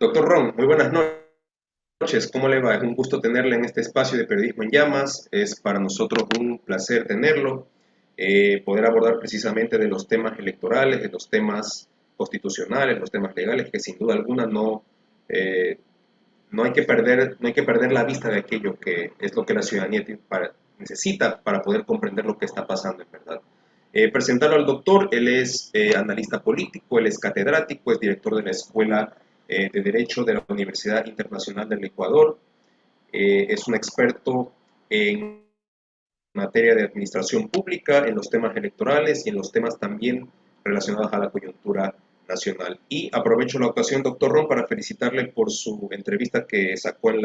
Doctor Ron, muy buenas noches. ¿Cómo le va? Es un gusto tenerle en este espacio de Periodismo en Llamas. Es para nosotros un placer tenerlo, poder abordar precisamente de los temas electorales, de los temas constitucionales, los temas legales, que sin duda alguna eh, no hay que perder la vista de aquello que es lo que la ciudadanía necesita para poder comprender lo que está pasando en verdad. Presentarlo al doctor, él es analista político, él es catedrático, es director de la Escuela de Derecho de la Universidad Internacional del Ecuador, es un experto en materia de administración pública, en los temas electorales y en los temas también relacionados a la coyuntura nacional. Y aprovecho la ocasión, doctor Ron, para felicitarle por su entrevista que sacó en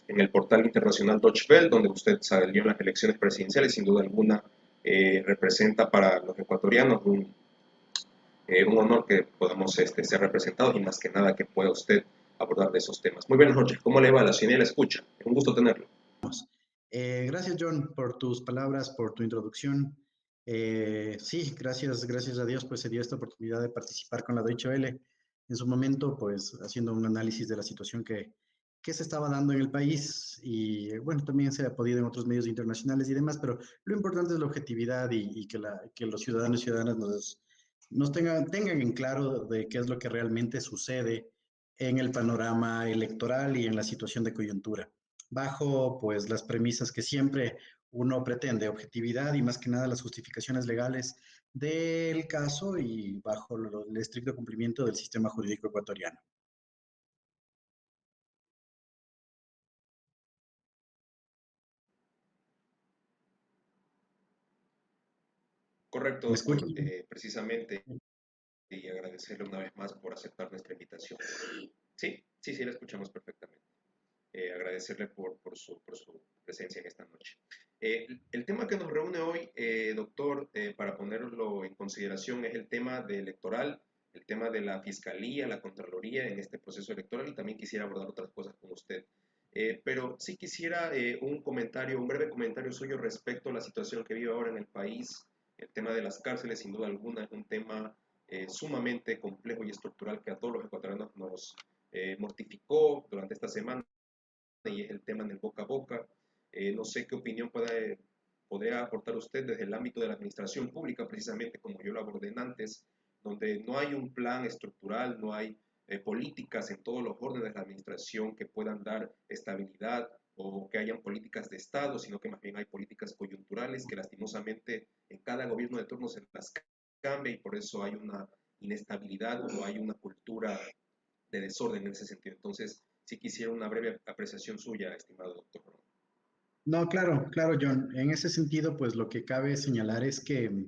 el portal internacional Deutsche Welle, donde usted salió en las elecciones presidenciales. Sin duda alguna, representa para los ecuatorianos un honor que podamos ser representados y más que nada que pueda usted abordar de esos temas. Muy buenas noches, ¿cómo le va? La ciudadanía la escucha. Es un gusto tenerlo. Gracias, John, por tus palabras, por tu introducción. Sí, gracias a Dios, pues se dio esta oportunidad de participar con la Deutsche Welle en su momento, pues haciendo un análisis de la situación que se estaba dando en el país y bueno, también se ha podido en otros medios internacionales y demás, pero lo importante es la objetividad y que los ciudadanos y ciudadanas nos tengan en claro de qué es lo que realmente sucede en el panorama electoral y en la situación de coyuntura bajo pues las premisas que siempre uno pretende, objetividad y más que nada las justificaciones legales del caso y bajo el estricto cumplimiento del sistema jurídico ecuatoriano. Correcto, ¿Me doctor. escuchas? Precisamente, y agradecerle una vez más por aceptar nuestra invitación. Sí, sí, sí, la escuchamos perfectamente. Agradecerle por su presencia en esta noche. El tema que nos reúne hoy, doctor, para ponerlo en consideración, es el tema de electoral, el tema de la fiscalía, la contraloría en este proceso electoral y también quisiera abordar otras cosas con usted. Pero sí quisiera un comentario, un breve comentario suyo respecto a la situación que vive ahora en el país. El tema de las cárceles, sin duda alguna, es un tema sumamente complejo y estructural que a todos los ecuatorianos nos mortificó durante esta semana y es el tema del boca a boca. No sé qué opinión podría aportar usted desde el ámbito de la administración pública, precisamente como yo lo abordé antes, donde no hay un plan estructural, no hay políticas en todos los órdenes de la administración que puedan dar estabilidad o que hayan políticas de Estado, sino que más bien hay políticas coyunturales que lastimosamente en cada gobierno de turno se las cambia y por eso hay una inestabilidad o hay una cultura de desorden en ese sentido. Entonces, sí quisiera una breve apreciación suya, estimado doctor. No, claro, John. En ese sentido, pues lo que cabe señalar es que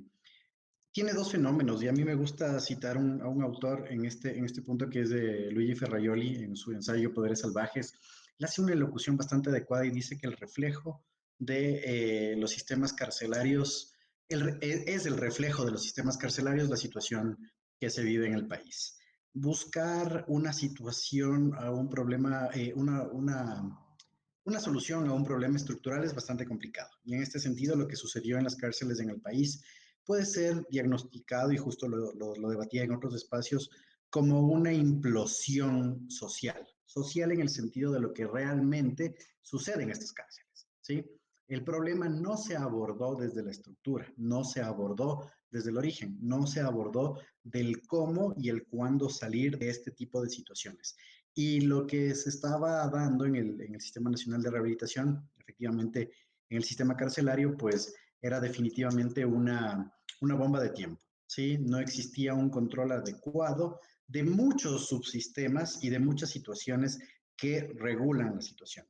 tiene dos fenómenos y a mí me gusta citar a un autor en este punto que es de Luigi Ferraioli en su ensayo Poderes Salvajes. Él hace una elocución bastante adecuada y dice que el reflejo de los sistemas carcelarios es el reflejo de los sistemas carcelarios la situación que se vive en el país. Buscar una situación a un problema, una solución a un problema estructural es bastante complicado. Y en este sentido, lo que sucedió en las cárceles en el país puede ser diagnosticado, y justo lo debatía en otros espacios, como una implosión social. Social en el sentido de lo que realmente sucede en estas cárceles. ¿Sí? El problema no se abordó desde la estructura, no se abordó desde el origen, no se abordó del cómo y el cuándo salir de este tipo de situaciones. Y lo que se estaba dando en el Sistema Nacional de Rehabilitación, efectivamente, en el sistema carcelario, pues era definitivamente una bomba de tiempo. ¿Sí? No existía un control adecuado de muchos subsistemas y de muchas situaciones que regulan la situación.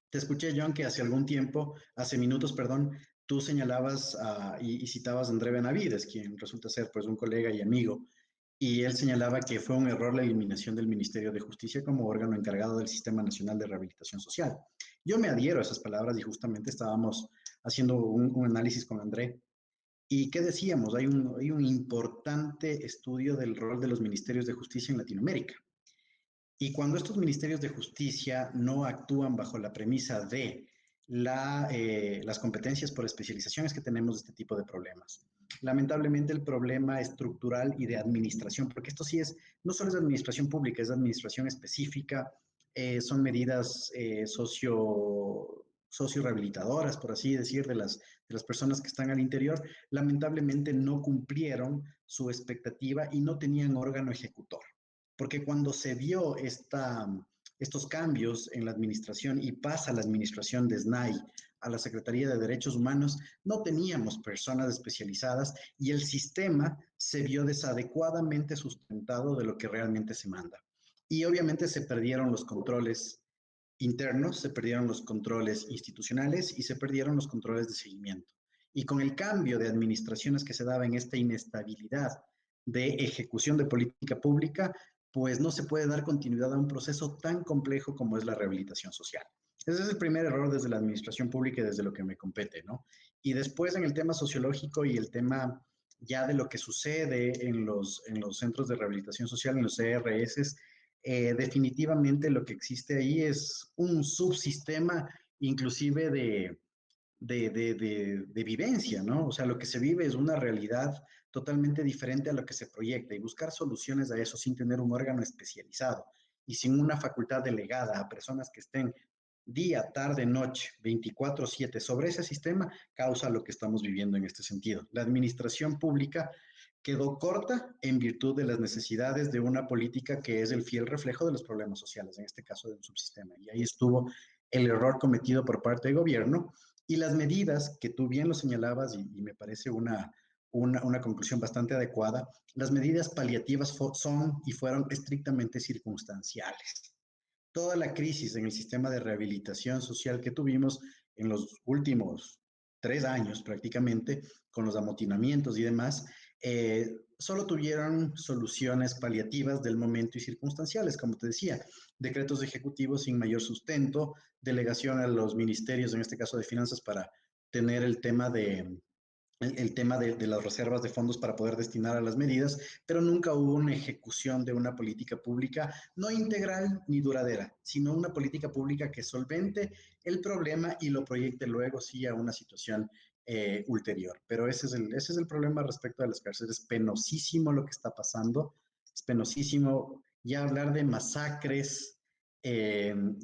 Te escuché, John, que hace algún tiempo, hace minutos, perdón, tú señalabas y citabas a André Benavides, quien resulta ser pues un colega y amigo, y él señalaba que fue un error la eliminación del Ministerio de Justicia como órgano encargado del Sistema Nacional de Rehabilitación Social. Yo me adhiero a esas palabras y justamente estábamos haciendo un análisis con André. ¿Y qué decíamos? Hay un importante estudio del rol de los ministerios de justicia en Latinoamérica. Y cuando estos ministerios de justicia no actúan bajo la premisa de las competencias por especializaciones que tenemos de este tipo de problemas, lamentablemente el problema estructural y de administración, porque esto sí es, no solo es administración pública, es administración específica, son medidas socio-rehabilitadoras, por así decir, de las personas que están al interior, lamentablemente no cumplieron su expectativa y no tenían órgano ejecutor. Porque cuando se vio estos cambios en la administración y pasa la administración de SNAI a la Secretaría de Derechos Humanos, no teníamos personas especializadas y el sistema se vio desadecuadamente sustentado de lo que realmente se manda. Y obviamente se perdieron los controles internos, se perdieron los controles institucionales y se perdieron los controles de seguimiento. Y con el cambio de administraciones que se daba en esta inestabilidad de ejecución de política pública, pues no se puede dar continuidad a un proceso tan complejo como es la rehabilitación social. Ese es el primer error desde la administración pública y desde lo que me compete, ¿no? Y después en el tema sociológico y el tema ya de lo que sucede en los centros de rehabilitación social, en los CRS, definitivamente lo que existe ahí es un subsistema inclusive de vivencia, ¿no? O sea, lo que se vive es una realidad totalmente diferente a lo que se proyecta y buscar soluciones a eso sin tener un órgano especializado y sin una facultad delegada a personas que estén día, tarde, noche, 24/7 sobre ese sistema, causa lo que estamos viviendo en este sentido. La administración pública quedó corta en virtud de las necesidades de una política que es el fiel reflejo de los problemas sociales, en este caso del subsistema. Y ahí estuvo el error cometido por parte del gobierno y las medidas que tú bien lo señalabas y me parece una conclusión bastante adecuada, las medidas paliativas son y fueron estrictamente circunstanciales. Toda la crisis en el sistema de rehabilitación social que tuvimos en los últimos 3 años prácticamente, con los amotinamientos y demás, solo tuvieron soluciones paliativas del momento y circunstanciales, como te decía, decretos ejecutivos sin mayor sustento, delegación a los ministerios, en este caso de finanzas, para tener el tema de las reservas de fondos para poder destinar a las medidas, pero nunca hubo una ejecución de una política pública, no integral ni duradera, sino una política pública que solvente el problema y lo proyecte luego sí a una situación ulterior. Pero ese es el problema respecto a las cárceles. Es penosísimo lo que está pasando, es penosísimo ya hablar de masacres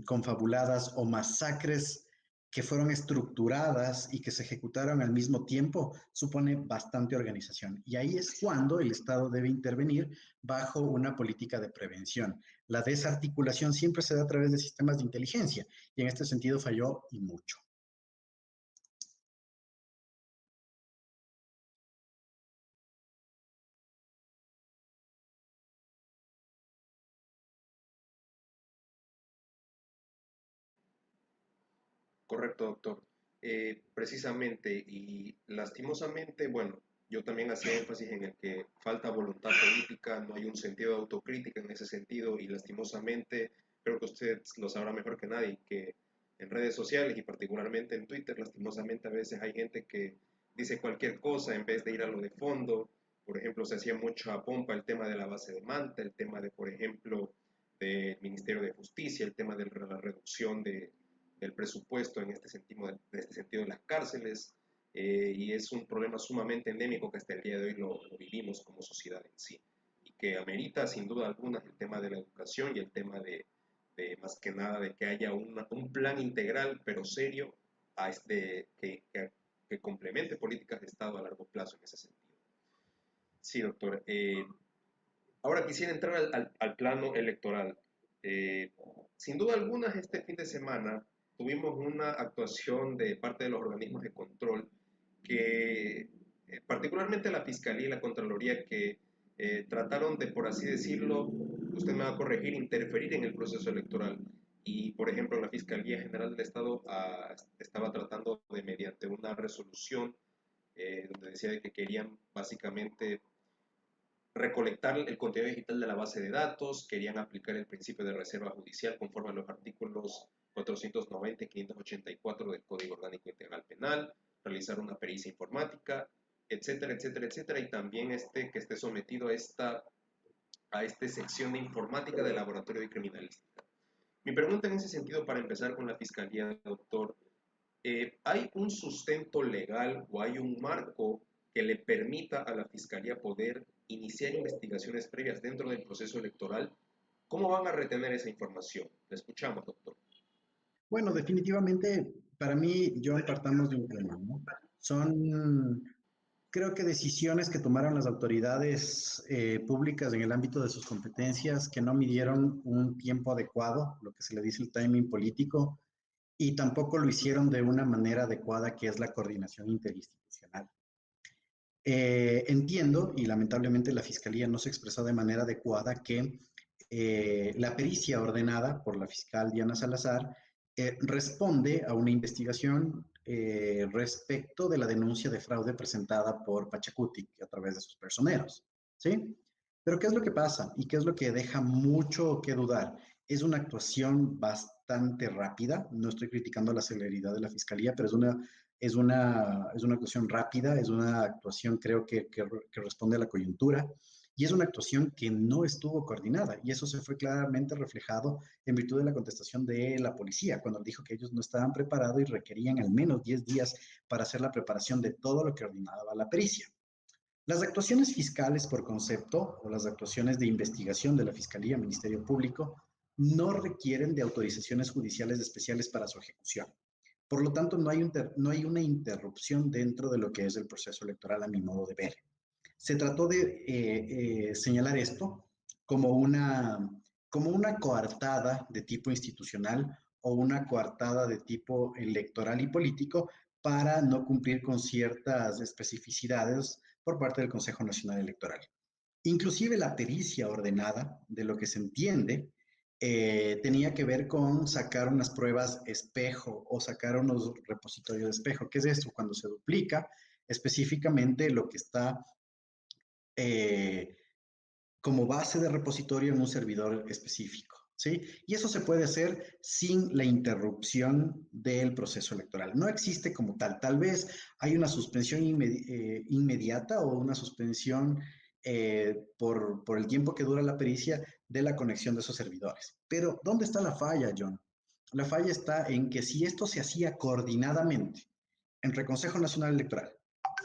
confabuladas o masacres que fueron estructuradas y que se ejecutaron al mismo tiempo, supone bastante organización. Y ahí es cuando el Estado debe intervenir bajo una política de prevención. La desarticulación siempre se da a través de sistemas de inteligencia y en este sentido falló y mucho. Correcto, doctor. Precisamente y lastimosamente, bueno, yo también hacía énfasis en el que falta voluntad política, no hay un sentido de autocrítica en ese sentido y lastimosamente, creo que usted lo sabrá mejor que nadie, que en redes sociales y particularmente en Twitter, lastimosamente a veces hay gente que dice cualquier cosa en vez de ir a lo de fondo. Por ejemplo, se hacía mucha pompa el tema de la base de Manta, el tema de, por ejemplo, del Ministerio de Justicia, el tema de la reducción del presupuesto en este sentido de las cárceles, y es un problema sumamente endémico que hasta el día de hoy lo vivimos como sociedad en sí, y que amerita sin duda alguna el tema de la educación y el tema de más que nada de que haya un plan integral pero serio a que complemente políticas de Estado a largo plazo en ese sentido. Sí, doctor. Ahora quisiera entrar al plano electoral. Eh, Sin duda alguna, este fin de semana tuvimos una actuación de parte de los organismos de control que, particularmente la Fiscalía y la Contraloría, que trataron de, por así decirlo, usted me va a corregir, interferir en el proceso electoral. Y, por ejemplo, la Fiscalía General del Estado estaba tratando de, mediante una resolución, donde decía de que querían básicamente recolectar el contenido digital de la base de datos, querían aplicar el principio de reserva judicial conforme a los artículos 490 y 584 del Código Orgánico Integral Penal, realizar una pericia informática, etcétera, etcétera, etcétera, y también que esté sometido a esta sección de informática del Laboratorio de Criminalística. Mi pregunta en ese sentido, para empezar con la Fiscalía, doctor, ¿hay un sustento legal o hay un marco que le permita a la Fiscalía poder iniciar investigaciones previas dentro del proceso electoral, ¿cómo van a retener esa información? Le escuchamos, doctor. Bueno, definitivamente, para mí, John, partamos de un tema, ¿no? Son, creo que decisiones que tomaron las autoridades públicas en el ámbito de sus competencias que no midieron un tiempo adecuado, lo que se le dice el timing político, y tampoco lo hicieron de una manera adecuada, que es la coordinación interinstitucional. Entiendo, y lamentablemente la Fiscalía no se expresó de manera adecuada, que la pericia ordenada por la fiscal Diana Salazar responde a una investigación respecto de la denuncia de fraude presentada por Pachacuti a través de sus personeros. ¿Sí? Pero ¿qué es lo que pasa? Y qué es lo que deja mucho que dudar. Es una actuación bastante rápida. No estoy criticando la celeridad de la Fiscalía, pero es una actuación rápida, es una actuación creo que responde a la coyuntura y es una actuación que no estuvo coordinada y eso se fue claramente reflejado en virtud de la contestación de la policía cuando dijo que ellos no estaban preparados y requerían al menos 10 días para hacer la preparación de todo lo que ordenaba la pericia. Las actuaciones fiscales por concepto o las actuaciones de investigación de la Fiscalía, Ministerio Público, no requieren de autorizaciones judiciales especiales para su ejecución. Por lo tanto, no hay una interrupción dentro de lo que es el proceso electoral a mi modo de ver. Se trató de señalar esto como una, como una coartada de tipo institucional o una coartada de tipo electoral y político para no cumplir con ciertas especificidades por parte del Consejo Nacional Electoral. Inclusive la pericia ordenada, de lo que se entiende, tenía que ver con sacar unas pruebas espejo o sacar unos repositorios de espejo. ¿Qué es esto? Cuando se duplica específicamente lo que está eh, como base de repositorio en un servidor específico. ¿Sí? Y eso se puede hacer sin la interrupción del proceso electoral. No existe como tal. Tal vez hay una suspensión inmediata o una suspensión por el tiempo que dura la pericia de la conexión de esos servidores. Pero, ¿dónde está la falla, John? La falla está en que si esto se hacía coordinadamente entre Consejo Nacional Electoral,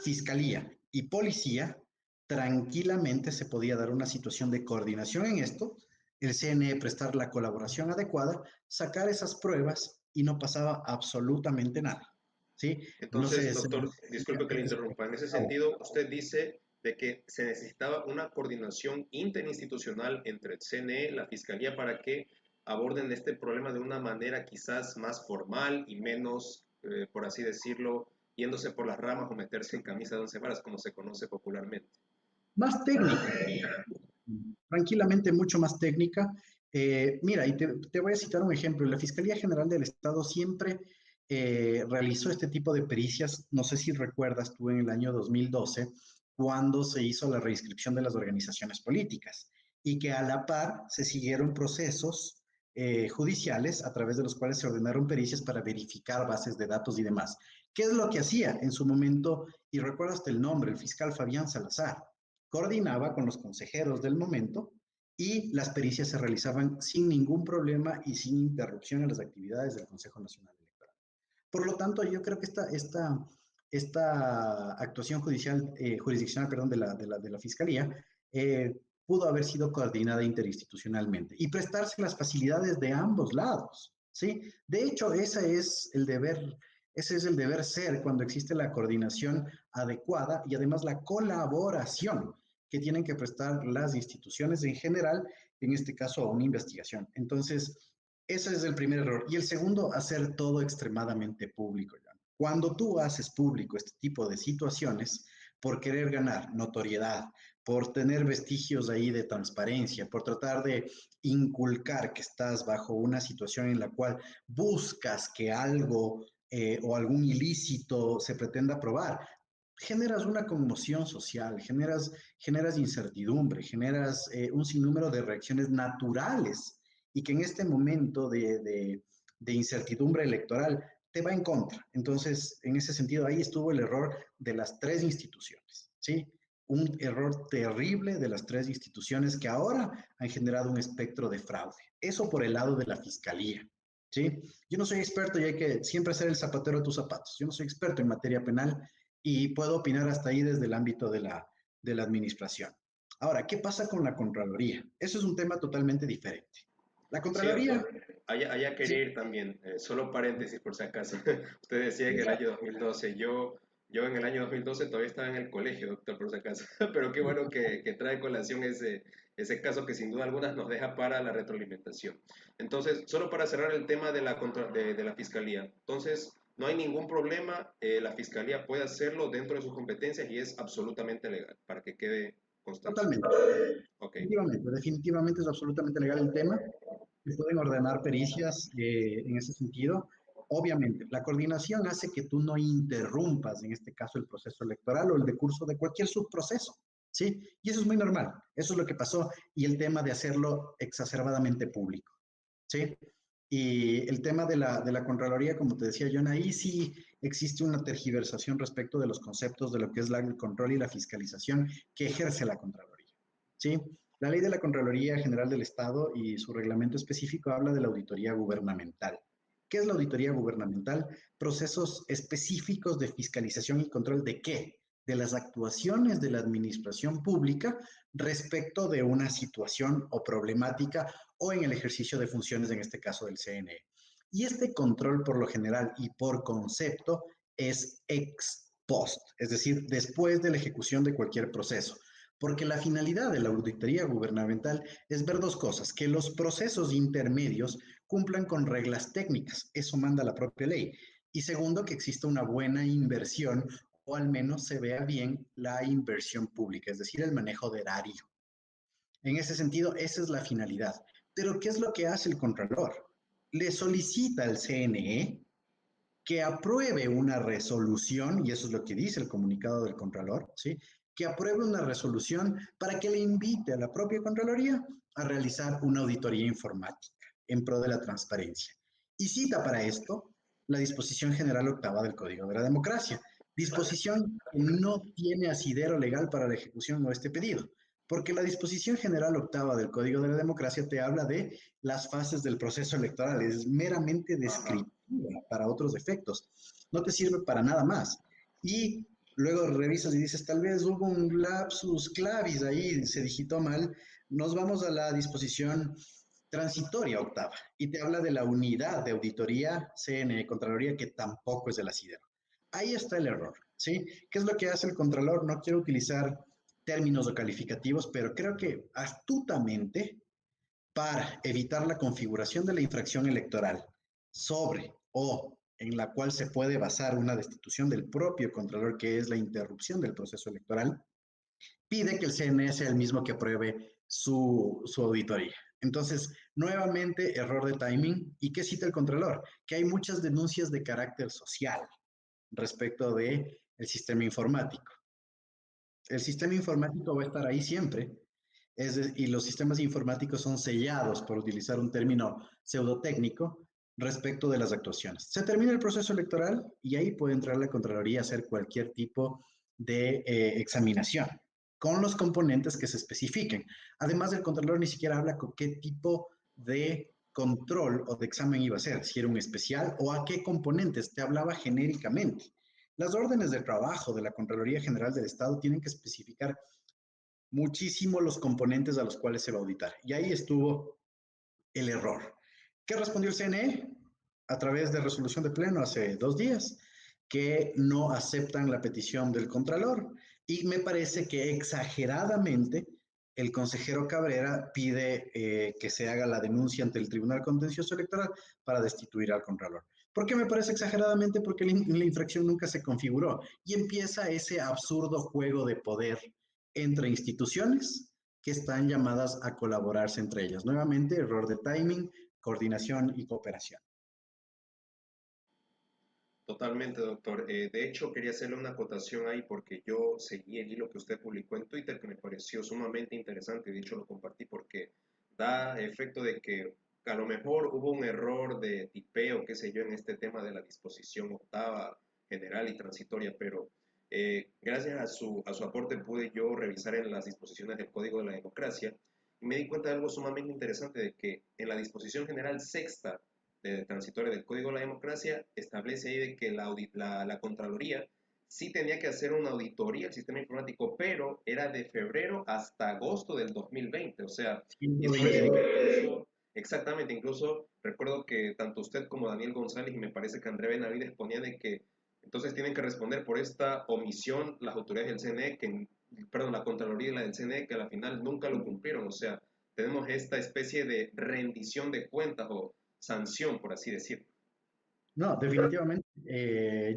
Fiscalía y Policía, tranquilamente se podía dar una situación de coordinación en esto, el CNE prestar la colaboración adecuada, sacar esas pruebas y no pasaba absolutamente nada. ¿Sí? No Entonces, sé, doctor, disculpe que le interrumpa. En ese sentido, usted dice de que se necesitaba una coordinación interinstitucional entre el CNE, la Fiscalía, para que aborden este problema de una manera quizás más formal y menos, por así decirlo, yéndose por las ramas o meterse en camisa de once varas, como se conoce popularmente. más técnica, tranquilamente mucho más técnica. Mira, y te voy a citar un ejemplo. La Fiscalía General del Estado siempre realizó este tipo de pericias. No sé si recuerdas tú en el año 2012, cuando se hizo la reinscripción de las organizaciones políticas y que a la par se siguieron procesos judiciales a través de los cuales se ordenaron pericias para verificar bases de datos y demás. ¿Qué es lo que hacía en su momento? Y recuerdo hasta el nombre, el fiscal Fabián Salazar coordinaba con los consejeros del momento y las pericias se realizaban sin ningún problema y sin interrupción en las actividades del Consejo Nacional Electoral. Por lo tanto, yo creo que esta actuación jurisdiccional perdón, de la Fiscalía pudo haber sido coordinada interinstitucionalmente y prestarse las facilidades de ambos lados. ¿Sí? De hecho, ese es el deber ser cuando existe la coordinación adecuada y además la colaboración que tienen que prestar las instituciones en general, en este caso a una investigación. Entonces, ese es el primer error. Y el segundo, hacer todo extremadamente público. ¿Ya? Cuando tú haces público este tipo de situaciones, por querer ganar notoriedad, por tener vestigios ahí de transparencia, por tratar de inculcar que estás bajo una situación en la cual buscas que algo o algún ilícito se pretenda probar, generas una conmoción social, generas incertidumbre, generas un sinnúmero de reacciones naturales y que en este momento de incertidumbre electoral te va en contra. Entonces, en ese sentido, ahí estuvo el error de las tres instituciones, ¿sí? Un error terrible de las tres instituciones que ahora han generado un espectro de fraude. Eso por el lado de la fiscalía, ¿sí? Yo no soy experto y hay que siempre ser el zapatero de tus zapatos. Yo no soy experto en materia penal y puedo opinar hasta ahí desde el ámbito de la administración. Ahora, ¿qué pasa con la Contraloría? Eso es un tema totalmente diferente. La Sí, Contraloría, doctor. Allá sí, quería ir también. Solo paréntesis por si acaso. Usted decía que el ya, año 2012, yo en el año 2012 todavía estaba en el colegio, doctor, por si acaso. Pero qué bueno que trae colación ese caso que sin duda alguna nos deja para la retroalimentación. Entonces, solo para cerrar el tema de la fiscalía. Entonces, no hay ningún problema. La fiscalía puede hacerlo dentro de sus competencias y es absolutamente legal, para que quede constancia. totalmente. Ok. Definitivamente, definitivamente es absolutamente legal el tema. Se pueden ordenar pericias en ese sentido. Obviamente, la coordinación hace que tú no interrumpas, en este caso, el proceso electoral o el decurso de cualquier subproceso, ¿sí? Y eso es muy normal. Eso es lo que pasó y el tema de hacerlo exacerbadamente público, ¿sí? Y el tema de la Contraloría, como te decía John, ahí sí existe una tergiversación respecto de los conceptos de lo que es el control y la fiscalización que ejerce la Contraloría, ¿sí? La ley de la Contraloría General del Estado y su reglamento específico habla de la auditoría gubernamental. ¿Qué es la auditoría gubernamental? Procesos específicos de fiscalización y control de qué? De las actuaciones de la administración pública respecto de una situación o problemática o en el ejercicio de funciones, en este caso del CNE. Y este control por lo general y por concepto es ex post, es decir, después de la ejecución de cualquier proceso. Porque la finalidad de la auditoría gubernamental es ver dos cosas, que los procesos intermedios cumplan con reglas técnicas, eso manda la propia ley. Y segundo, que exista una buena inversión o al menos se vea bien la inversión pública, es decir, el manejo de erario. En ese sentido, esa es la finalidad. Pero, ¿qué es lo que hace el Contralor? Le solicita al CNE que apruebe una resolución, y eso es lo que dice el comunicado del Contralor, ¿sí? Que apruebe una resolución para que le invite a la propia Contraloría a realizar una auditoría informática en pro de la transparencia. Y cita para esto la disposición general octava del Código de la Democracia, disposición que no tiene asidero legal para la ejecución de este pedido, porque la disposición general octava del Código de la Democracia te habla de las fases del proceso electoral, es meramente descriptiva para otros efectos, no te sirve para nada más. Y luego revisas y dices, tal vez hubo un lapsus clavis ahí, se digitó mal, nos vamos a la disposición transitoria octava y te habla de la unidad de auditoría CNE, Contraloría, que tampoco es del asidero. Ahí está el error, ¿sí? ¿Qué es lo que hace el Contralor? No quiero utilizar términos o calificativos, pero creo que astutamente para evitar la configuración de la infracción electoral sobre o en la cual se puede basar una destitución del propio Contralor, que es la interrupción del proceso electoral, pide que el CNE sea el mismo que apruebe su auditoría. Entonces, nuevamente, error de timing. ¿Y qué cita el Contralor? Que hay muchas denuncias de carácter social respecto del sistema informático. El sistema informático va a estar ahí siempre, y los sistemas informáticos son sellados, por utilizar un término pseudotécnico, respecto de las actuaciones. Se termina el proceso electoral y ahí puede entrar la Contraloría a hacer cualquier tipo de examinación con los componentes que se especifiquen. Además, el Contralor ni siquiera habla con qué tipo de control o de examen iba a ser, si era un especial o a qué componentes, te hablaba genéricamente. Las órdenes de trabajo de la Contraloría General del Estado tienen que especificar muchísimo los componentes a los cuales se va a auditar. Y ahí estuvo el error. ¿Qué respondió el CNE? A través de resolución de pleno hace 2 días, que no aceptan la petición del Contralor. Y me parece que exageradamente el consejero Cabrera pide que se haga la denuncia ante el Tribunal Contencioso Electoral para destituir al Contralor. ¿Por qué me parece exageradamente? Porque la infracción nunca se configuró y empieza ese absurdo juego de poder entre instituciones que están llamadas a colaborarse entre ellas. Nuevamente, error de timing, coordinación y cooperación. Totalmente, doctor. De hecho, quería hacerle una acotación ahí porque yo seguí el hilo que usted publicó en Twitter que me pareció sumamente interesante. De hecho, lo compartí porque da efecto de que a lo mejor hubo un error de tipeo, qué sé yo, en este tema de la disposición octava general y transitoria, pero gracias a su aporte pude yo revisar en las disposiciones del Código de la Democracia y me di cuenta de algo sumamente interesante, de que en la disposición general sexta transitoria del Código de la Democracia establece ahí de que la Contraloría sí tenía que hacer una auditoría al sistema informático, pero era de febrero hasta agosto del 2020, o sea, y es por 120 eso días. que incluso, exactamente, incluso recuerdo que tanto usted como Daniel González y me parece que André Benavides ponía de que entonces tienen que responder por esta omisión las autoridades del CNE, perdón, la Contraloría y la del CNE, que a la final nunca lo cumplieron, o sea, tenemos esta especie de rendición de cuentas o sanción, por así decirlo. No, definitivamente,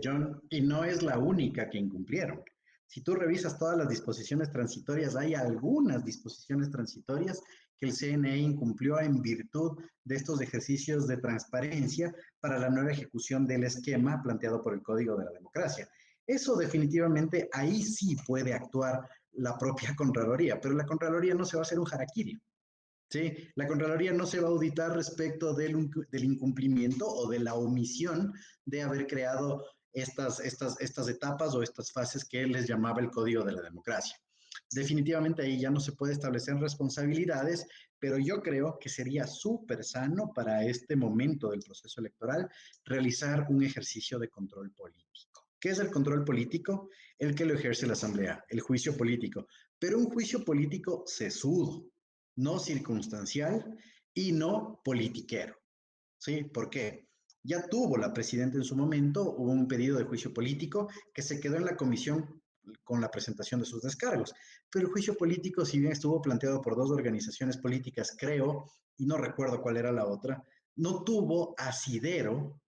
John, y no es la única que incumplieron. Si tú revisas todas las disposiciones transitorias, hay algunas disposiciones transitorias que el CNE incumplió en virtud de estos ejercicios de transparencia para la nueva ejecución del esquema planteado por el Código de la Democracia. Eso definitivamente ahí sí puede actuar la propia Contraloría, pero la Contraloría no se va a hacer un harakiri. ¿Sí? La Contraloría no se va a auditar respecto del incumplimiento o de la omisión de haber creado estas etapas o estas fases que les llamaba el Código de la Democracia. Definitivamente ahí ya no se puede establecer responsabilidades, pero yo creo que sería súper sano para este momento del proceso electoral realizar un ejercicio de control político. ¿Qué es el control político? El que lo ejerce la Asamblea, el juicio político, pero un juicio político sesudo, no circunstancial y no politiquero. ¿Sí? ¿Por qué? Ya tuvo la presidenta en su momento, hubo un pedido de juicio político que se quedó en la comisión con la presentación de sus descargos. Pero el juicio político, si bien estuvo planteado por dos organizaciones políticas, creo, y no recuerdo cuál era la otra, no tuvo asidero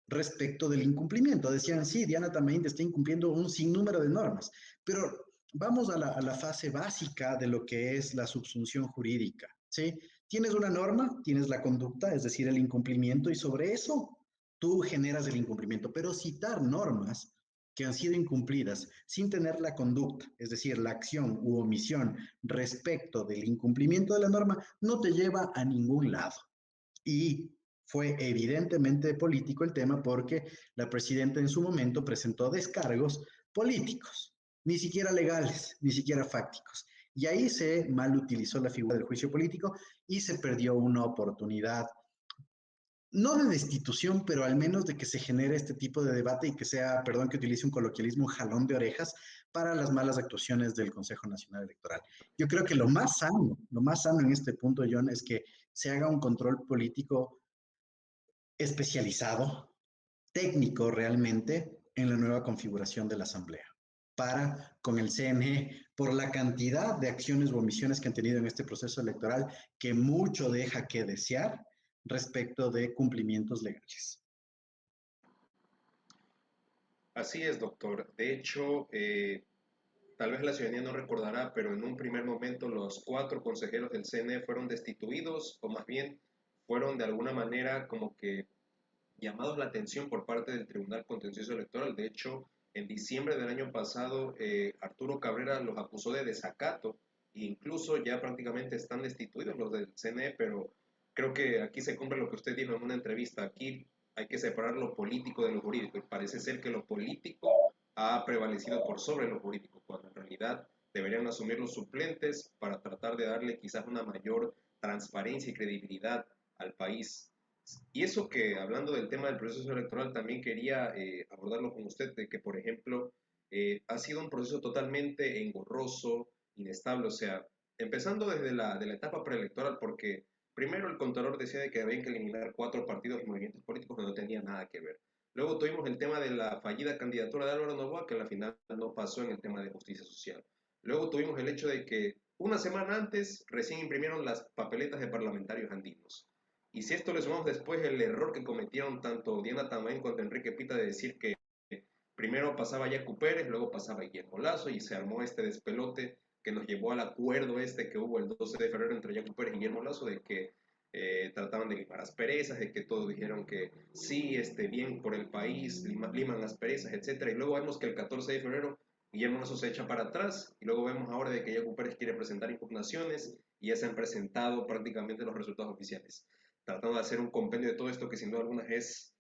respecto del incumplimiento. Decían, sí, Diana también está incumpliendo un sinnúmero de normas, pero vamos a la fase básica de lo que es la subsunción jurídica, ¿sí? Tienes una norma, tienes la conducta, es decir, el incumplimiento, y sobre eso tú generas el incumplimiento, pero citar normas que han sido incumplidas sin tener la conducta, es decir, la acción u omisión respecto del incumplimiento de la norma, no te lleva a ningún lado. Y fue evidentemente político el tema porque la presidenta en su momento presentó descargos políticos, ni siquiera legales, ni siquiera fácticos. Y ahí se mal utilizó la figura del juicio político y se perdió una oportunidad, no de destitución, pero al menos de que se genere este tipo de debate y que sea, perdón que utilice un coloquialismo, un jalón de orejas para las malas actuaciones del Consejo Nacional Electoral. Yo creo que lo más sano en este punto, John, es que se haga un control político especializado, técnico realmente, en la nueva configuración de la Asamblea, para con el CNE, por la cantidad de acciones o omisiones que han tenido en este proceso electoral, que mucho deja que desear respecto de cumplimientos legales. Así es, doctor. De hecho, tal vez la ciudadanía no recordará, pero en un primer momento los cuatro consejeros del CNE fueron destituidos, o más bien fueron de alguna manera como que llamados la atención por parte del Tribunal Contencioso Electoral. De hecho, en diciembre del año pasado, Arturo Cabrera los acusó de desacato e incluso ya prácticamente están destituidos los del CNE, pero creo que aquí se cumple lo que usted dijo en una entrevista. Aquí hay que separar lo político de lo jurídico y parece ser que lo político ha prevalecido por sobre lo jurídico, cuando en realidad deberían asumir los suplentes para tratar de darle quizás una mayor transparencia y credibilidad al país. Y eso que, hablando del tema del proceso electoral, también quería abordarlo con usted, de que, por ejemplo, ha sido un proceso totalmente engorroso, inestable, o sea, empezando desde de la etapa preelectoral, porque primero el Contralor decía de que habían que eliminar cuatro partidos y movimientos políticos que no tenían nada que ver. Luego tuvimos el tema de la fallida candidatura de Álvaro Noboa, que al final no pasó en el tema de justicia social. Luego tuvimos el hecho de que una semana antes recién imprimieron las papeletas de parlamentarios andinos. Y si esto le sumamos después el error que cometieron tanto Diana Tamayo como Enrique Pita de decir que primero pasaba Yacu Pérez, luego pasaba Guillermo Lazo y se armó este despelote que nos llevó al acuerdo este que hubo el 12 de febrero entre Yacu Pérez y Guillermo Lazo de que trataban de limar asperezas, de que todos dijeron que sí, bien por el país, liman asperezas, etcétera. Y luego vemos que el 14 de febrero Guillermo Lazo se echa para atrás y luego vemos ahora de que Yacu Pérez quiere presentar impugnaciones y ya se han presentado prácticamente los resultados oficiales, tratando de hacer un compendio de todo esto que sin duda alguna es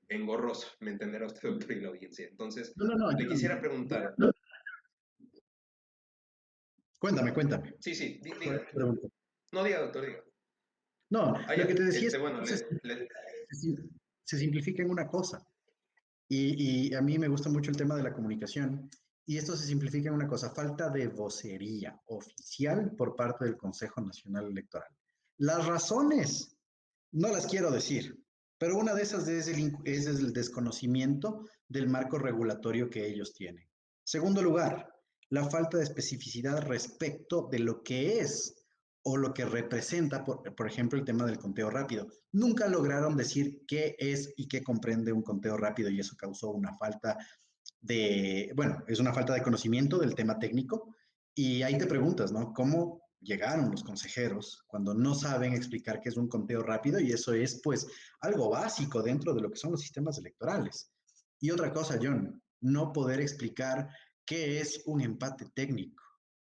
engorroso, me entenderá usted, doctor, y la audiencia. Entonces, No, no, no, le yo, quisiera preguntar, cuéntame, cuéntame. sí, sí, ¿Cuál diga, es tu pregunta? no diga, doctor, diga. No, Ah, lo que ya, te decía es bueno, que se simplifica en una cosa. Y a mí me gusta mucho el tema de la comunicación. Y esto se simplifica en una cosa, falta de vocería oficial por parte del Consejo Nacional Electoral. Las razones no las quiero decir, pero una de esas es el desconocimiento del marco regulatorio que ellos tienen. Segundo lugar, la falta de especificidad respecto de lo que es o lo que representa, por ejemplo, el tema del conteo rápido. Nunca lograron decir qué es y qué comprende un conteo rápido y eso causó una falta bueno, es una falta de conocimiento del tema técnico y ahí te preguntas, ¿no? ¿Cómo llegaron los consejeros cuando no saben explicar qué es un conteo rápido? Y eso es, pues, algo básico dentro de lo que son los sistemas electorales. Y otra cosa, John, no poder explicar qué es un empate técnico.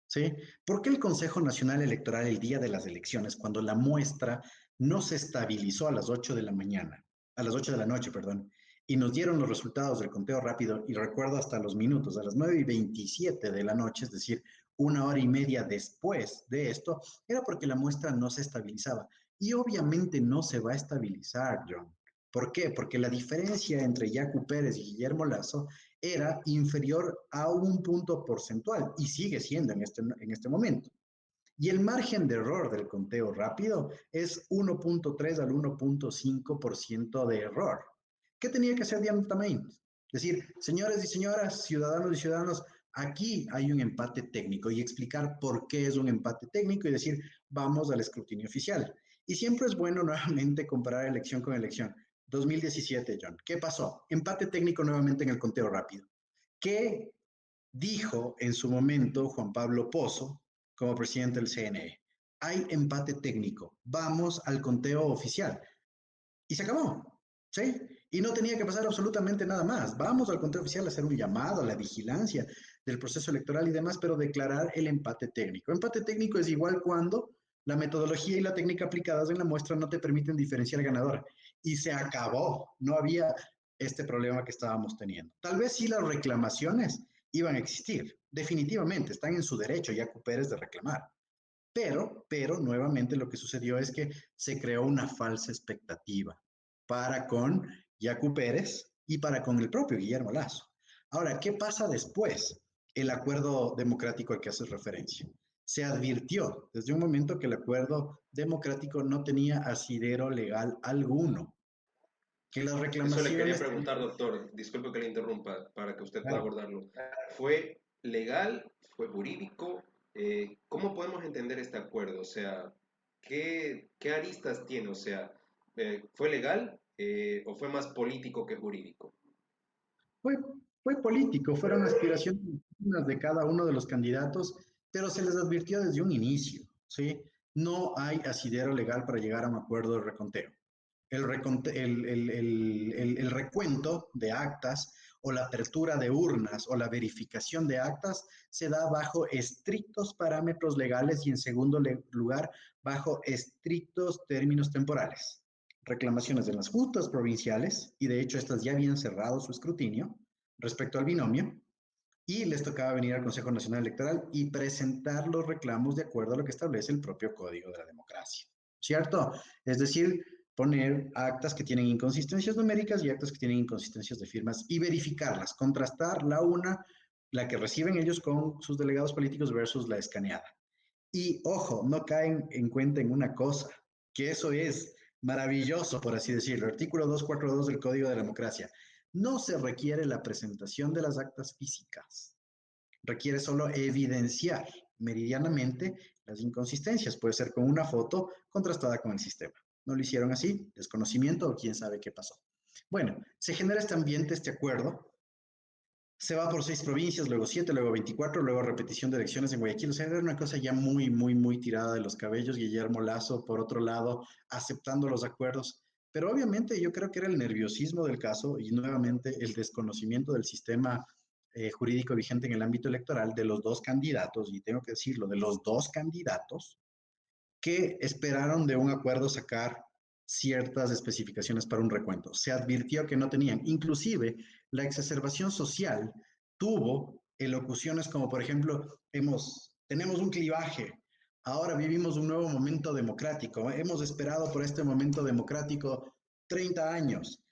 ¿Sí? ¿Por qué el Consejo Nacional Electoral el día de las elecciones, cuando la muestra no se estabilizó a las 8 de la mañana, a las 8 de la noche, perdón, y nos dieron los resultados del conteo rápido, y recuerdo hasta los minutos, a las 9:27 de la noche, es decir, una hora y media después de esto, era porque la muestra no se estabilizaba. Y obviamente no se va a estabilizar, John. ¿Por qué? Porque la diferencia entre Yacu Pérez y Guillermo Lazo era inferior a un punto porcentual y sigue siendo en este momento. Y el margen de error del conteo rápido es 1.3 al 1.5% de error. ¿Qué tenía que hacer Diana Tamain? Decir, señores y señoras, ciudadanos y ciudadanos, aquí hay un empate técnico y explicar por qué es un empate técnico y decir, vamos al escrutinio oficial. Y siempre es bueno nuevamente comparar elección con elección. 2017, John. ¿Qué pasó? Empate técnico nuevamente en el conteo rápido. ¿Qué dijo en su momento Juan Pablo Pozo como presidente del CNE? Hay empate técnico. Vamos al conteo oficial. Y se acabó. ¿Sí? Y no tenía que pasar absolutamente nada más. Vamos al conteo oficial a hacer un llamado a la vigilancia del proceso electoral y demás, pero declarar el empate técnico. Empate técnico es igual cuando la metodología y la técnica aplicadas en la muestra no te permiten diferenciar ganador. Y se acabó. No había este problema que estábamos teniendo. Tal vez sí las reclamaciones iban a existir. Definitivamente, están en su derecho ya Pérez de reclamar. Pero nuevamente lo que sucedió es que se creó una falsa expectativa para con Yacu Pérez y para con el propio Guillermo Lazo. Ahora, ¿qué pasa después? El acuerdo democrático al que haces referencia. Se advirtió desde un momento que el acuerdo democrático no tenía asidero legal alguno, que las Eso le quería reclamaciones preguntar, tenían... doctor, disculpe que le interrumpa para que usted pueda Claro. abordarlo. ¿Fue legal? ¿Fue jurídico? ¿Cómo podemos entender este acuerdo? O sea, ¿qué aristas tiene? O sea, ¿fue legal o fue más político que jurídico? Fue, fue político, fueron aspiraciones de cada uno de los candidatos, pero se les advirtió desde un inicio, ¿sí? No hay asidero legal para llegar a un acuerdo de reconteo. El recuento de actas o la apertura de urnas o la verificación de actas se da bajo estrictos parámetros legales y en segundo lugar bajo estrictos términos temporales. Reclamaciones de las juntas provinciales, y de hecho estas ya habían cerrado su escrutinio respecto al binomio, y les tocaba venir al Consejo Nacional Electoral y presentar los reclamos de acuerdo a lo que establece el propio Código de la Democracia, ¿cierto? Es decir, poner actas que tienen inconsistencias numéricas y actas que tienen inconsistencias de firmas y verificarlas, contrastar la que reciben ellos con sus delegados políticos versus la escaneada. Y ojo, no caen en cuenta en una cosa, que eso es maravilloso, por así decirlo. Artículo 242 del Código de la Democracia. No se requiere la presentación de las actas físicas. Requiere solo evidenciar meridianamente las inconsistencias. Puede ser con una foto contrastada con el sistema. No lo hicieron así, desconocimiento o quién sabe qué pasó. Bueno, se genera este ambiente, este acuerdo, se va por 6 provincias, luego 7, luego 24, luego repetición de elecciones en Guayaquil. O sea, era una cosa ya muy tirada de los cabellos. Guillermo Lazo, por otro lado, aceptando los acuerdos. Pero obviamente yo creo que era el nerviosismo del caso y nuevamente el desconocimiento del sistema jurídico vigente en el ámbito electoral de los dos candidatos, y tengo que decirlo, de los dos candidatos que esperaron de un acuerdo sacar ciertas especificaciones para un recuento. Se advirtió que no tenían. Inclusive, la exacerbación social tuvo elocuciones como, por ejemplo, tenemos un clivaje, ahora vivimos un nuevo momento democrático, hemos esperado por este momento democrático 30 años.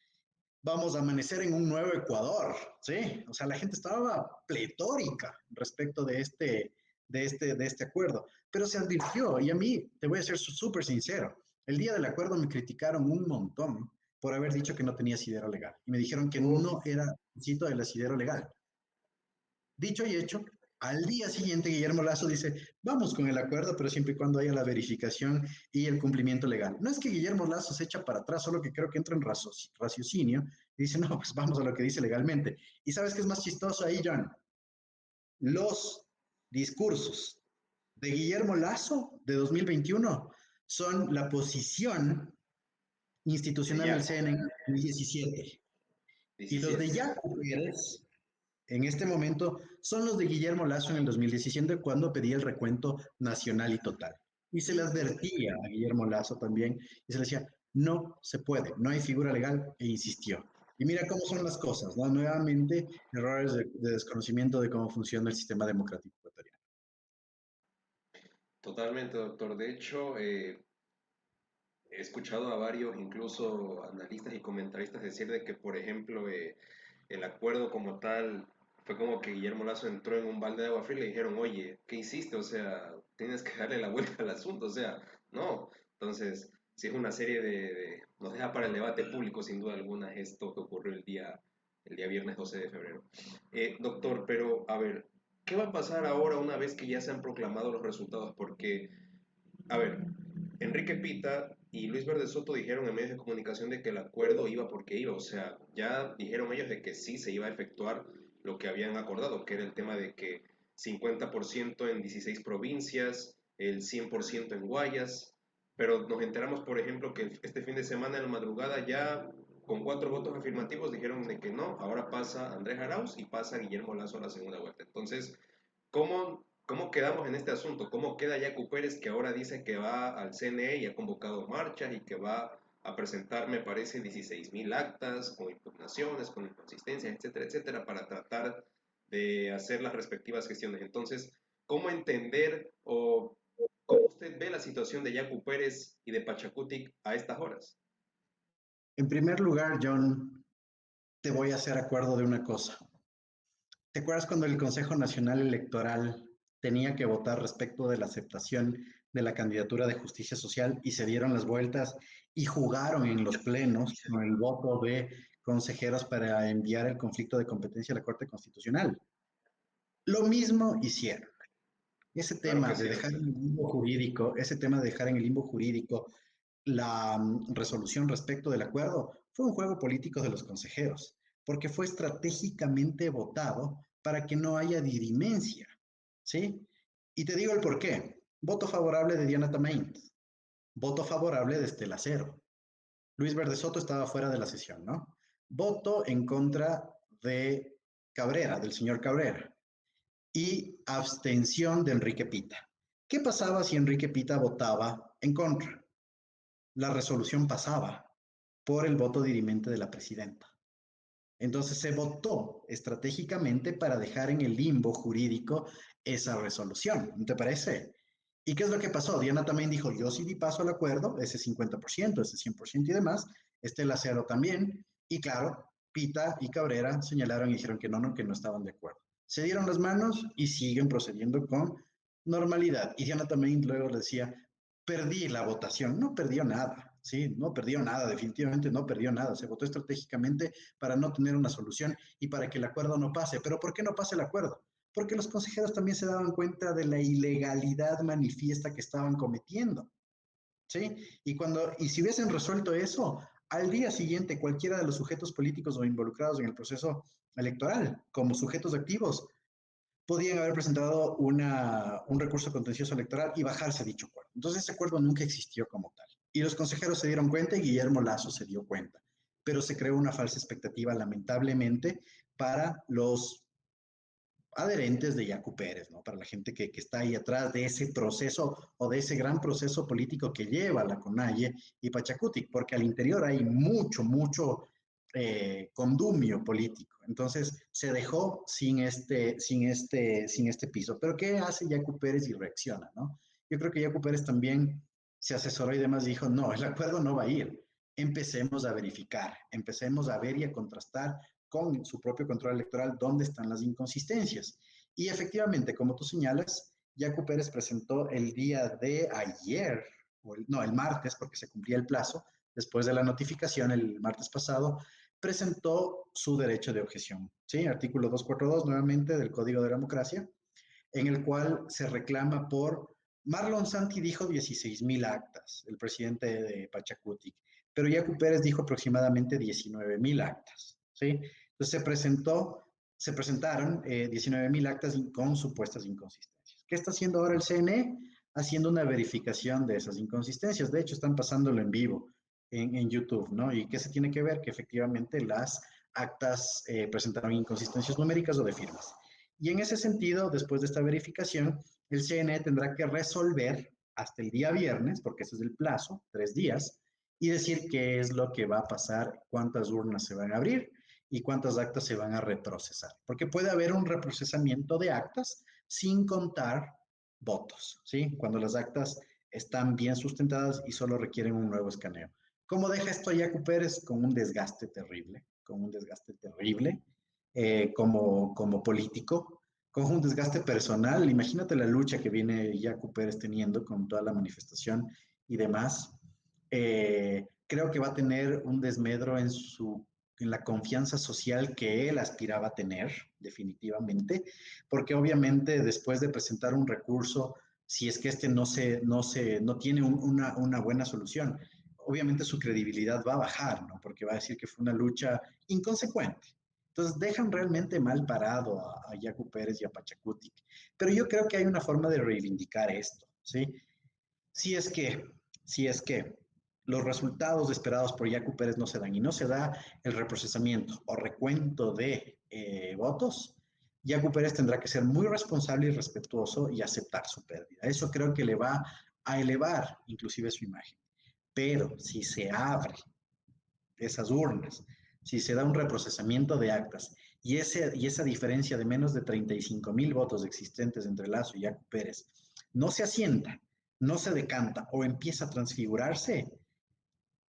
vamos a amanecer en un nuevo Ecuador, ¿sí? O sea, la gente estaba pletórica respecto de este acuerdo, pero se advirtió, y a mí, te voy a ser súper sincero, el día del acuerdo me criticaron un montón por haber dicho que no tenía asidero legal, y me dijeron que Uf, no era requisito del asidero legal. Dicho y hecho, al día siguiente Guillermo Lazo dice, vamos con el acuerdo, pero siempre y cuando haya la verificación y el cumplimiento legal. No es que Guillermo Lazo se echa para atrás, solo que creo que entra en raciocinio y dice, no, pues vamos a lo que dice legalmente. ¿Y sabes qué es más chistoso ahí, John? Los discursos de Guillermo Lazo de 2021 son la posición de institucional del ya, CNE en 2017. Y los de 17. Jaco Pérez en este momento son los de Guillermo Lazo en el 2017 cuando pedía el recuento nacional y total. Y se le advertía a Guillermo Lazo también y se le decía, no se puede, no hay figura legal e insistió. Y mira cómo son las cosas, ¿no? Nuevamente, errores de desconocimiento de cómo funciona el sistema democrático ecuatoriano. Totalmente, doctor. De hecho, he escuchado a varios, incluso analistas y comentaristas, decir de que, por ejemplo, el acuerdo como tal fue como que Guillermo Lazo entró en un balde de agua fría y le dijeron, oye, ¿qué hiciste? O sea, tienes que darle la vuelta al asunto. O sea, no. Entonces, si es una serie nos deja para el debate público, sin duda alguna, esto que ocurrió el día viernes 12 de febrero. Doctor, pero a ver, ¿qué va a pasar ahora una vez que ya se han proclamado los resultados? Porque a ver, Enrique Pita y Luis Verde Soto dijeron en medios de comunicación de que el acuerdo iba porque iba, o sea, ya dijeron ellos de que sí se iba a efectuar lo que habían acordado, que era el tema de que 50% en 16 provincias, el 100% en Guayas, pero nos enteramos, por ejemplo, que este fin de semana en la madrugada ya con 4 votos afirmativos dijeron de que no, ahora pasa Andrés Arauz y pasa Guillermo Lazo a la segunda vuelta. Entonces, ¿cómo quedamos en este asunto? ¿Cómo queda Yacu Pérez que ahora dice que va al CNE y ha convocado marchas y que va a presentar, me parece, 16.000 actas con impugnaciones, con inconsistencias, etcétera, etcétera, para tratar de hacer las respectivas gestiones? Entonces, ¿cómo entender o cómo usted ve la situación de Yacu Pérez y de Pachacutic a estas horas? En primer lugar, John, te voy a hacer acuerdo de una cosa. ¿Te acuerdas cuando el Consejo Nacional Electoral tenía que votar respecto de la aceptación de la candidatura de justicia social y se dieron las vueltas y jugaron en los plenos con el voto de consejeros para enviar el conflicto de competencia a la Corte Constitucional? Lo mismo hicieron. Ese Claro tema que de sí, dejar en doctor. el limbo jurídico, ese tema de dejar en el limbo jurídico la resolución respecto del acuerdo fue un juego político de los consejeros, porque fue estratégicamente votado para que no haya dirimencia, ¿sí? Y te digo el por qué. Voto favorable de Diana Tamain, voto favorable de Estela Cero. Luis Verde Soto estaba fuera de la sesión, ¿no? Voto en contra de Cabrera, del señor Cabrera, y abstención de Enrique Pita. ¿Qué pasaba si Enrique Pita votaba en contra? La resolución pasaba por el voto dirimente de la presidenta. Entonces se votó estratégicamente para dejar en el limbo jurídico esa resolución, ¿no te parece? ¿Y qué es lo que pasó? Diana también dijo, yo sí di paso al acuerdo, ese 50%, ese 100% y demás, Estela Cero también, y claro, Pita y Cabrera señalaron y dijeron que no estaban de acuerdo. Se dieron las manos y siguen procediendo con normalidad. Y Diana también luego le decía, perdí la votación, no perdió nada, ¿sí? No perdió nada, definitivamente no perdió nada, se votó estratégicamente para no tener una solución y para que el acuerdo no pase. ¿Pero por qué no pasa el acuerdo? Porque los consejeros también se daban cuenta de la ilegalidad manifiesta que estaban cometiendo, ¿sí? Y si hubiesen resuelto eso, al día siguiente cualquiera de los sujetos políticos o involucrados en el proceso electoral, como sujetos activos, podían haber presentado un recurso contencioso electoral y bajarse dicho acuerdo. Entonces ese acuerdo nunca existió como tal. Y los consejeros se dieron cuenta y Guillermo Lazo se dio cuenta. Pero se creó una falsa expectativa, lamentablemente, para los adherentes de Yacu Pérez, ¿no? Para la gente que está ahí atrás de ese proceso o de ese gran proceso político que lleva la CONAIE y Pachacutic, porque al interior hay mucho condumio político. Entonces se dejó sin este piso. Pero ¿qué hace Yacu Pérez y reacciona, no? Yo creo que Yacu Pérez también se asesoró y demás dijo, no, el acuerdo no va a ir. empecemos a verificar, empecemos a ver y a contrastar con su propio control electoral dónde están las inconsistencias. Y efectivamente, como tú señalas, Yacu Pérez presentó el día de ayer, no, el martes, porque se cumplía el plazo, después de la notificación el martes pasado, presentó su derecho de objeción, ¿sí? Artículo 242 nuevamente del Código de la Democracia, en el cual se reclama por, Marlon Santi dijo 16,000 actas, el presidente de Pachacutic, pero Yacu Pérez dijo aproximadamente 19,000 actas, ¿sí? Entonces se presentaron 19,000 actas con supuestas inconsistencias. ¿Qué está haciendo ahora el CNE? Haciendo una verificación de esas inconsistencias. De hecho, están pasándolo en vivo en YouTube, ¿no? ¿Y qué se tiene que ver? Que efectivamente las actas presentaron inconsistencias numéricas o de firmas. Y en ese sentido, después de esta verificación, el CNE tendrá que resolver hasta el día viernes, porque ese es el plazo, 3 días, y decir qué es lo que va a pasar, cuántas urnas se van a abrir y cuántas actas se van a reprocesar. Porque puede haber un reprocesamiento de actas sin contar votos, ¿sí? Cuando las actas están bien sustentadas y solo requieren un nuevo escaneo. ¿Cómo deja esto a Yacu Pérez? Con un desgaste terrible, con un desgaste terrible como político, con un desgaste personal. Imagínate la lucha que viene Yacu Pérez teniendo con toda la manifestación y demás. Creo que va a tener un desmedro en la confianza social que él aspiraba a tener, definitivamente, porque obviamente después de presentar un recurso, si es que este no tiene una buena solución, obviamente su credibilidad va a bajar, ¿no? Porque va a decir que fue una lucha inconsecuente. Entonces dejan realmente mal parado a Yacu Pérez y a Pachacutic. Pero yo creo que hay una forma de reivindicar esto, ¿sí? Si es que, si es que los resultados esperados por Yacu Pérez no se dan y no se da el reprocesamiento o recuento de votos, Yacu Pérez tendrá que ser muy responsable y respetuoso y aceptar su pérdida. Eso creo que le va a elevar inclusive su imagen. Pero si se abre esas urnas, si se da un reprocesamiento de actas y esa diferencia de menos de 35,000 votos existentes entre Lazo y Yacu Pérez no se asienta, no se decanta o empieza a transfigurarse,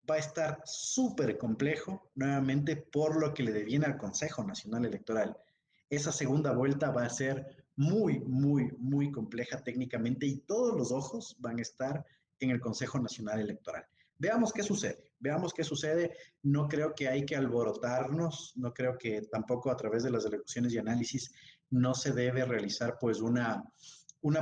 va a estar súper complejo nuevamente por lo que le deviene al Consejo Nacional Electoral. Esa segunda vuelta va a ser muy, muy, muy compleja técnicamente y todos los ojos van a estar en el Consejo Nacional Electoral. Veamos qué sucede, veamos qué sucede. No creo que hay que alborotarnos, no creo que tampoco a través de las elecciones y análisis no se debe realizar pues una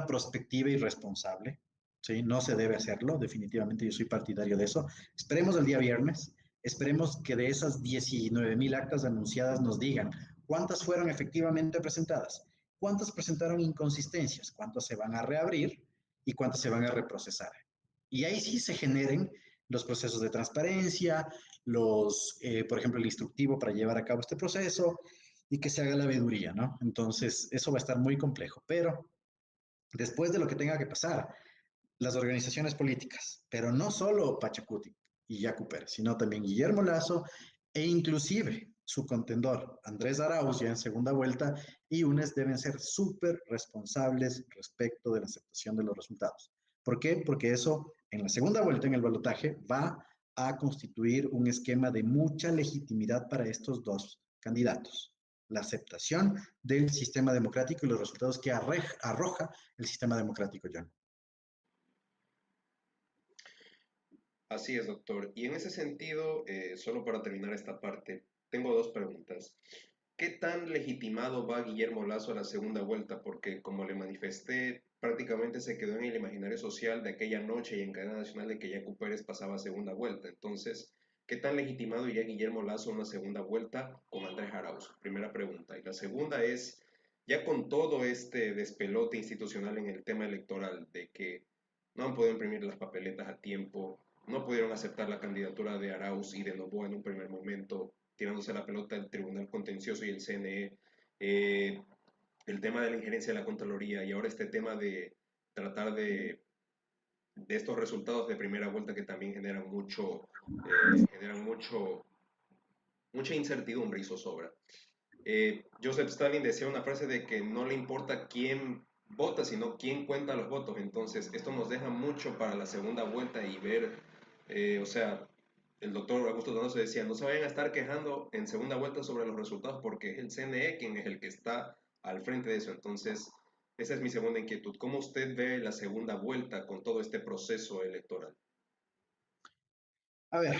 prospectiva irresponsable. ¿Sí? No se debe hacerlo, definitivamente yo soy partidario de eso. Esperemos el día viernes, esperemos que de esas 19,000 actas anunciadas nos digan cuántas fueron efectivamente presentadas, cuántas presentaron inconsistencias, cuántas se van a reabrir y cuántas se van a reprocesar. Y ahí sí se generen los procesos de transparencia, por ejemplo, el instructivo para llevar a cabo este proceso y que se haga la veeduría, ¿no? Entonces, eso va a estar muy complejo, pero después de lo que tenga que pasar, las organizaciones políticas, pero no solo Pachacuti y Yacu Pérez, sino también Guillermo Lazo e inclusive su contendor Andrés Arauz ya en segunda vuelta y UNES deben ser súper responsables respecto de la aceptación de los resultados. ¿Por qué? Porque eso en la segunda vuelta en el balotaje va a constituir un esquema de mucha legitimidad para estos dos candidatos. La aceptación del sistema democrático y los resultados que arroja el sistema democrático, John. Así es, doctor. Y en ese sentido, solo para terminar esta parte, tengo dos preguntas. ¿Qué tan legitimado va Guillermo Lazo a la segunda vuelta? Porque como le manifesté, prácticamente se quedó en el imaginario social de aquella noche y en cadena nacional de que Yacu Pérez pasaba a segunda vuelta. Entonces, ¿qué tan legitimado iría Guillermo Lazo a una segunda vuelta con Andrés Arauz? Primera pregunta. Y la segunda es, ya con todo este despelote institucional en el tema electoral, de que no han podido imprimir las papeletas a tiempo, no pudieron aceptar la candidatura de Arauz y de Noboa en un primer momento, tirándose la pelota el Tribunal Contencioso y el CNE, el tema de la injerencia de la Contraloría y ahora este tema de tratar de estos resultados de primera vuelta que también generan mucha incertidumbre y zozobra. Joseph Stalin decía una frase de que no le importa quién vota, sino quién cuenta los votos. Entonces, esto nos deja mucho para la segunda vuelta y ver, o sea, el doctor Augusto Donoso decía, no se vayan a estar quejando en segunda vuelta sobre los resultados porque es el CNE quien es el que está al frente de eso. Entonces, esa es mi segunda inquietud. ¿Cómo usted ve la segunda vuelta con todo este proceso electoral? A ver,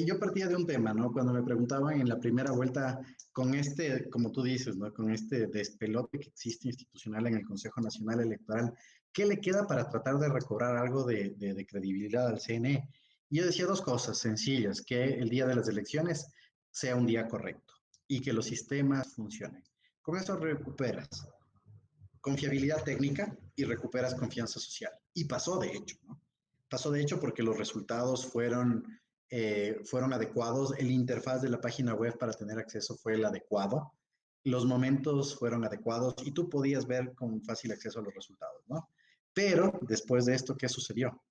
yo partía de un tema, ¿no? Cuando me preguntaban en la primera vuelta, con este, como tú dices, ¿no? Con este despelote que existe institucional en el Consejo Nacional Electoral, ¿qué le queda para tratar de recobrar algo de credibilidad al CNE? Y yo decía dos cosas sencillas, que el día de las elecciones sea un día correcto y que los sistemas funcionen. Con eso recuperas confiabilidad técnica y recuperas confianza social. Y pasó de hecho, ¿no? Pasó de hecho porque los resultados fueron adecuados, el interfaz de la página web para tener acceso fue el adecuado, los momentos fueron adecuados y tú podías ver con fácil acceso a los resultados, ¿no? Pero después de esto, ¿qué sucedió?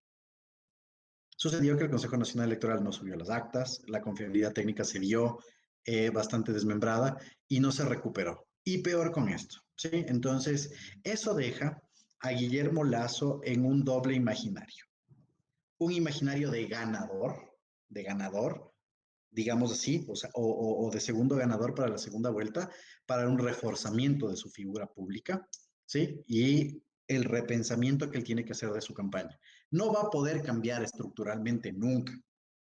Sucedió que el Consejo Nacional Electoral no subió las actas, la confiabilidad técnica se vio bastante desmembrada y no se recuperó. Y peor con esto, ¿sí? Entonces, eso deja a Guillermo Lazo en un doble imaginario. Un imaginario de ganador, digamos así, o de segundo ganador para la segunda vuelta, para un reforzamiento de su figura pública, ¿sí? Y el repensamiento que él tiene que hacer de su campaña. No va a poder cambiar estructuralmente nunca,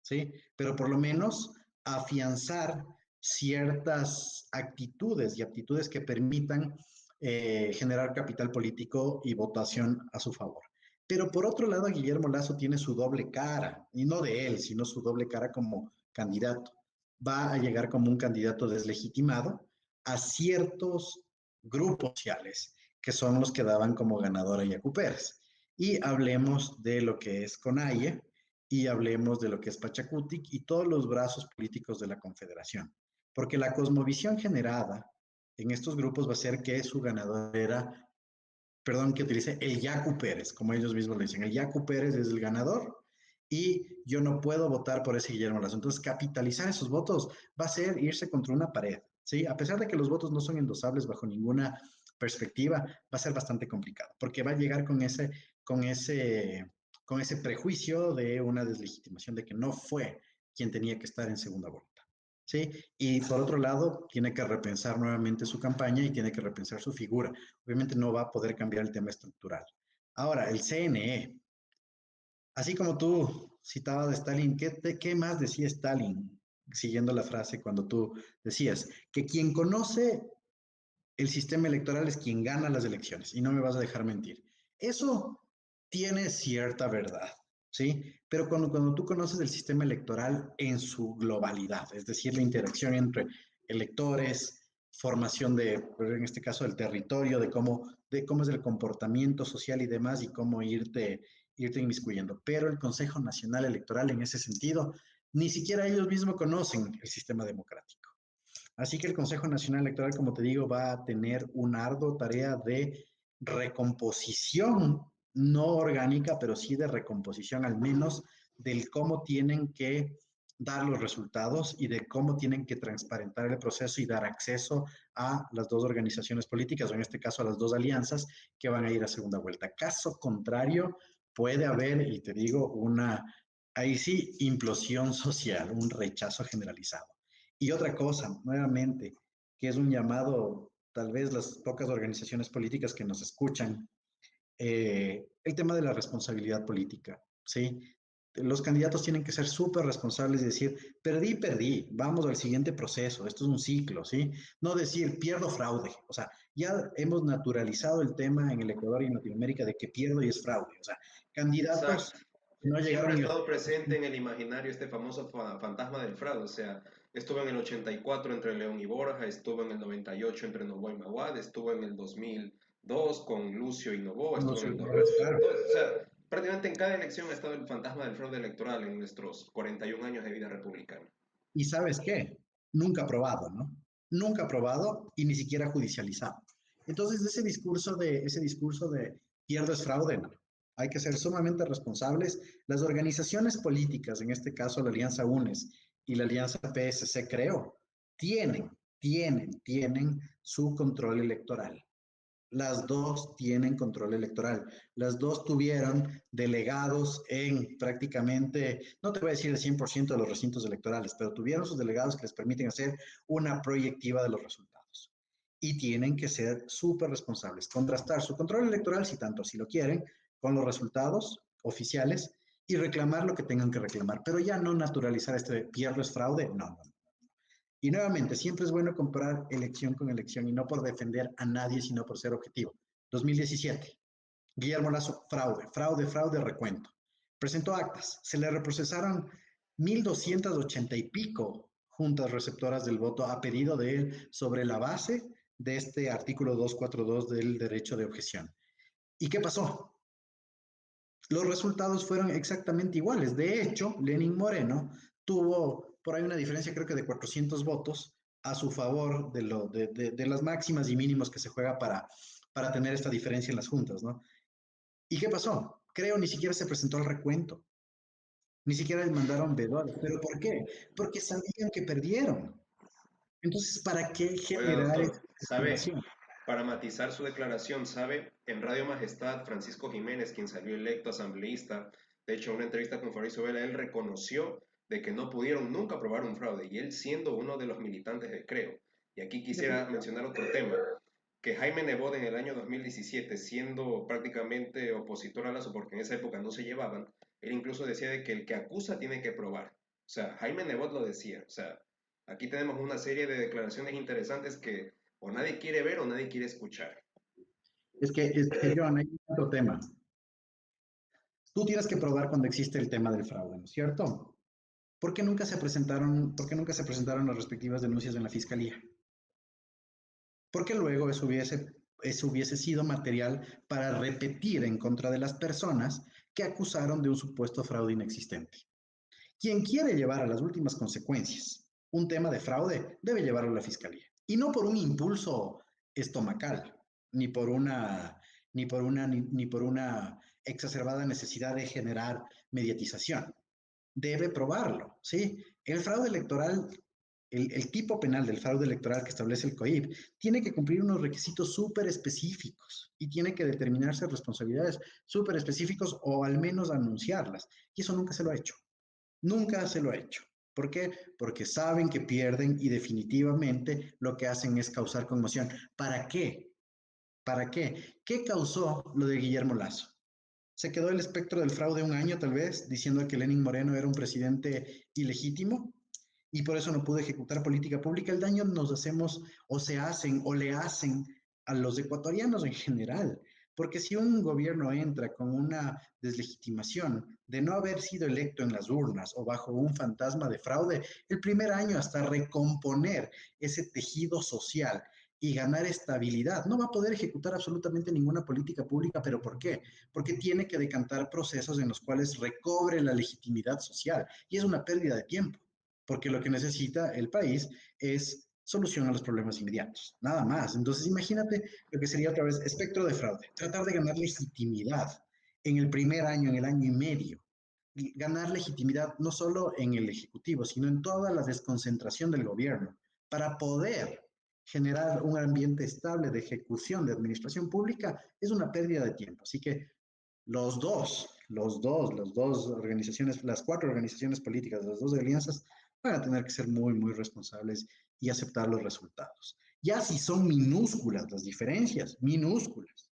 ¿sí? Pero por lo menos afianzar ciertas actitudes y aptitudes que permitan generar capital político y votación a su favor. Pero por otro lado, Guillermo Lazo tiene su doble cara, y no de él, sino su doble cara como candidato. Va a llegar como un candidato deslegitimado a ciertos grupos sociales que son los que daban como ganadora a Yacu Pérez. Y hablemos de lo que es CONAIE y hablemos de lo que es Pachacutic y todos los brazos políticos de la Confederación. Porque la cosmovisión generada en estos grupos va a ser que su ganador era, perdón que utilice, el Yacu Pérez, como ellos mismos le dicen. El Yacu Pérez es el ganador y yo no puedo votar por ese Guillermo Lazo. Entonces, capitalizar esos votos va a ser irse contra una pared, ¿sí? A pesar de que los votos no son endosables bajo ninguna perspectiva, va a ser bastante complicado, porque va a llegar con ese, con ese prejuicio de una deslegitimación de que no fue quien tenía que estar en segunda vuelta. ¿Sí? Y por otro lado, tiene que repensar nuevamente su campaña y tiene que repensar su figura. Obviamente no va a poder cambiar el tema estructural. Ahora, el CNE, así como tú citabas de Stalin, ¿qué más decía Stalin? Siguiendo la frase cuando tú decías que quien conoce el sistema electoral es quien gana las elecciones y no me vas a dejar mentir. Eso tiene cierta verdad, ¿sí? Pero cuando tú conoces el sistema electoral en su globalidad, es decir, la interacción entre electores, formación en este caso, del territorio, de cómo es el comportamiento social y demás, y cómo irte inmiscuyendo. Pero el Consejo Nacional Electoral, en ese sentido, ni siquiera ellos mismos conocen el sistema democrático. Así que el Consejo Nacional Electoral, como te digo, va a tener una ardua tarea de recomposición, no orgánica, pero sí de recomposición al menos del cómo tienen que dar los resultados y de cómo tienen que transparentar el proceso y dar acceso a las dos organizaciones políticas, o en este caso a las dos alianzas que van a ir a segunda vuelta. Caso contrario, puede haber, y te digo, ahí sí, implosión social, un rechazo generalizado. Y otra cosa, nuevamente, que es un llamado, tal vez las pocas organizaciones políticas que nos escuchan, el tema de la responsabilidad política, ¿sí? Los candidatos tienen que ser súper responsables y decir, perdí, vamos al siguiente proceso, esto es un ciclo, ¿sí? No decir, pierdo fraude. O sea, ya hemos naturalizado el tema en el Ecuador y en Latinoamérica de que pierdo y es fraude. O sea, candidatos Exacto. que no Siempre ha llegaron ni a... estado presente en el imaginario este famoso fantasma del fraude. O sea, estuvo en el 84 entre León y Borja, estuvo en el 98 entre Novoa y Maguad, estuvo en el 2002 con Lucio y Novoa, No, estuvo en soy el claro. o sea, prácticamente en cada elección ha estado el fantasma del fraude electoral en nuestros 41 años de vida republicana. ¿Y sabes qué? Nunca probado, ¿no? Nunca probado y ni siquiera judicializado. Entonces, ese discurso de pierdo es fraude, no. Hay que ser sumamente responsables. Las organizaciones políticas, en este caso la Alianza UNES y la Alianza PSC, creo, tienen su control electoral. Las dos tienen control electoral. Las dos tuvieron delegados en prácticamente, no te voy a decir el 100% de los recintos electorales, pero tuvieron sus delegados que les permiten hacer una proyectiva de los resultados. Y tienen que ser súper responsables, contrastar su control electoral, si tanto así lo quieren, con los resultados oficiales y reclamar lo que tengan que reclamar, pero ya no naturalizar este pierdo es fraude, no, no. Y nuevamente, siempre es bueno comparar elección con elección y no por defender a nadie, sino por ser objetivo. 2017, Guillermo Lazo, fraude, fraude, fraude, recuento. Presentó actas, se le reprocesaron 1.280 y pico juntas receptoras del voto a pedido de él sobre la base de este artículo 242 del derecho de objeción. ¿Y qué pasó? Los resultados fueron exactamente iguales. De hecho, Lenín Moreno tuvo por ahí una diferencia, creo que de 400 votos a su favor de las máximas y mínimos que se juega para tener esta diferencia en las juntas, ¿no? ¿Y qué pasó? Creo ni siquiera se presentó el recuento, ni siquiera les mandaron veedores. ¿Pero por qué? Porque sabían que perdieron. Entonces, ¿para qué Oiga, generar esa doctor, ¿sabe? especulación? Para matizar su declaración, ¿sabe? En Radio Majestad, Francisco Jiménez, quien salió electo asambleísta, de hecho, en una entrevista con Fabricio Vela, él reconoció de que no pudieron nunca probar un fraude, y él siendo uno de los militantes del Creo. Y aquí quisiera mencionar otro tema, que Jaime Nebot en el año 2017, siendo prácticamente opositor a Lazo, porque en esa época no se llevaban, él incluso decía de que el que acusa tiene que probar. O sea, Jaime Nebot lo decía. O sea, aquí tenemos una serie de declaraciones interesantes que o nadie quiere ver o nadie quiere escuchar. Es que John, hay otro tema. Tú tienes que probar cuando existe el tema del fraude, ¿no es cierto? ¿Por qué nunca se presentaron las respectivas denuncias en la fiscalía? Porque luego eso hubiese sido material para repetir en contra de las personas que acusaron de un supuesto fraude inexistente. Quien quiere llevar a las últimas consecuencias un tema de fraude debe llevarlo a la fiscalía. Y no por un impulso estomacal, ni por una, ni por una exacerbada necesidad de generar mediatización. Debe probarlo, ¿sí? El fraude electoral, el tipo penal del fraude electoral que establece el COIP, tiene que cumplir unos requisitos súper específicos y tiene que determinarse responsabilidades súper específicos o al menos anunciarlas. Y eso nunca se lo ha hecho. Nunca se lo ha hecho. ¿Por qué? Porque saben que pierden y definitivamente lo que hacen es causar conmoción. ¿Para qué? ¿Para qué? ¿Qué causó lo de Guillermo Lazo? Se quedó el espectro del fraude un año, tal vez, diciendo que Lenín Moreno era un presidente ilegítimo y por eso no pudo ejecutar política pública. El daño nos hacemos o se hacen o le hacen a los ecuatorianos en general. Porque si un gobierno entra con una deslegitimación de no haber sido electo en las urnas o bajo un fantasma de fraude, el primer año hasta recomponer ese tejido social y ganar estabilidad, no va a poder ejecutar absolutamente ninguna política pública. ¿Pero por qué? Porque tiene que decantar procesos en los cuales recobre la legitimidad social y es una pérdida de tiempo, porque lo que necesita el país es solución a los problemas inmediatos, nada más. Entonces imagínate lo que sería otra vez espectro de fraude, tratar de ganar legitimidad en el primer año, en el año y medio, ganar legitimidad no solo en el Ejecutivo, sino en toda la desconcentración del gobierno, para poder generar un ambiente estable de ejecución de administración pública, es una pérdida de tiempo. Así que las dos organizaciones, las cuatro organizaciones políticas, las dos alianzas, van a tener que ser muy, muy responsables y aceptar los resultados. Ya si son minúsculas las diferencias, minúsculas,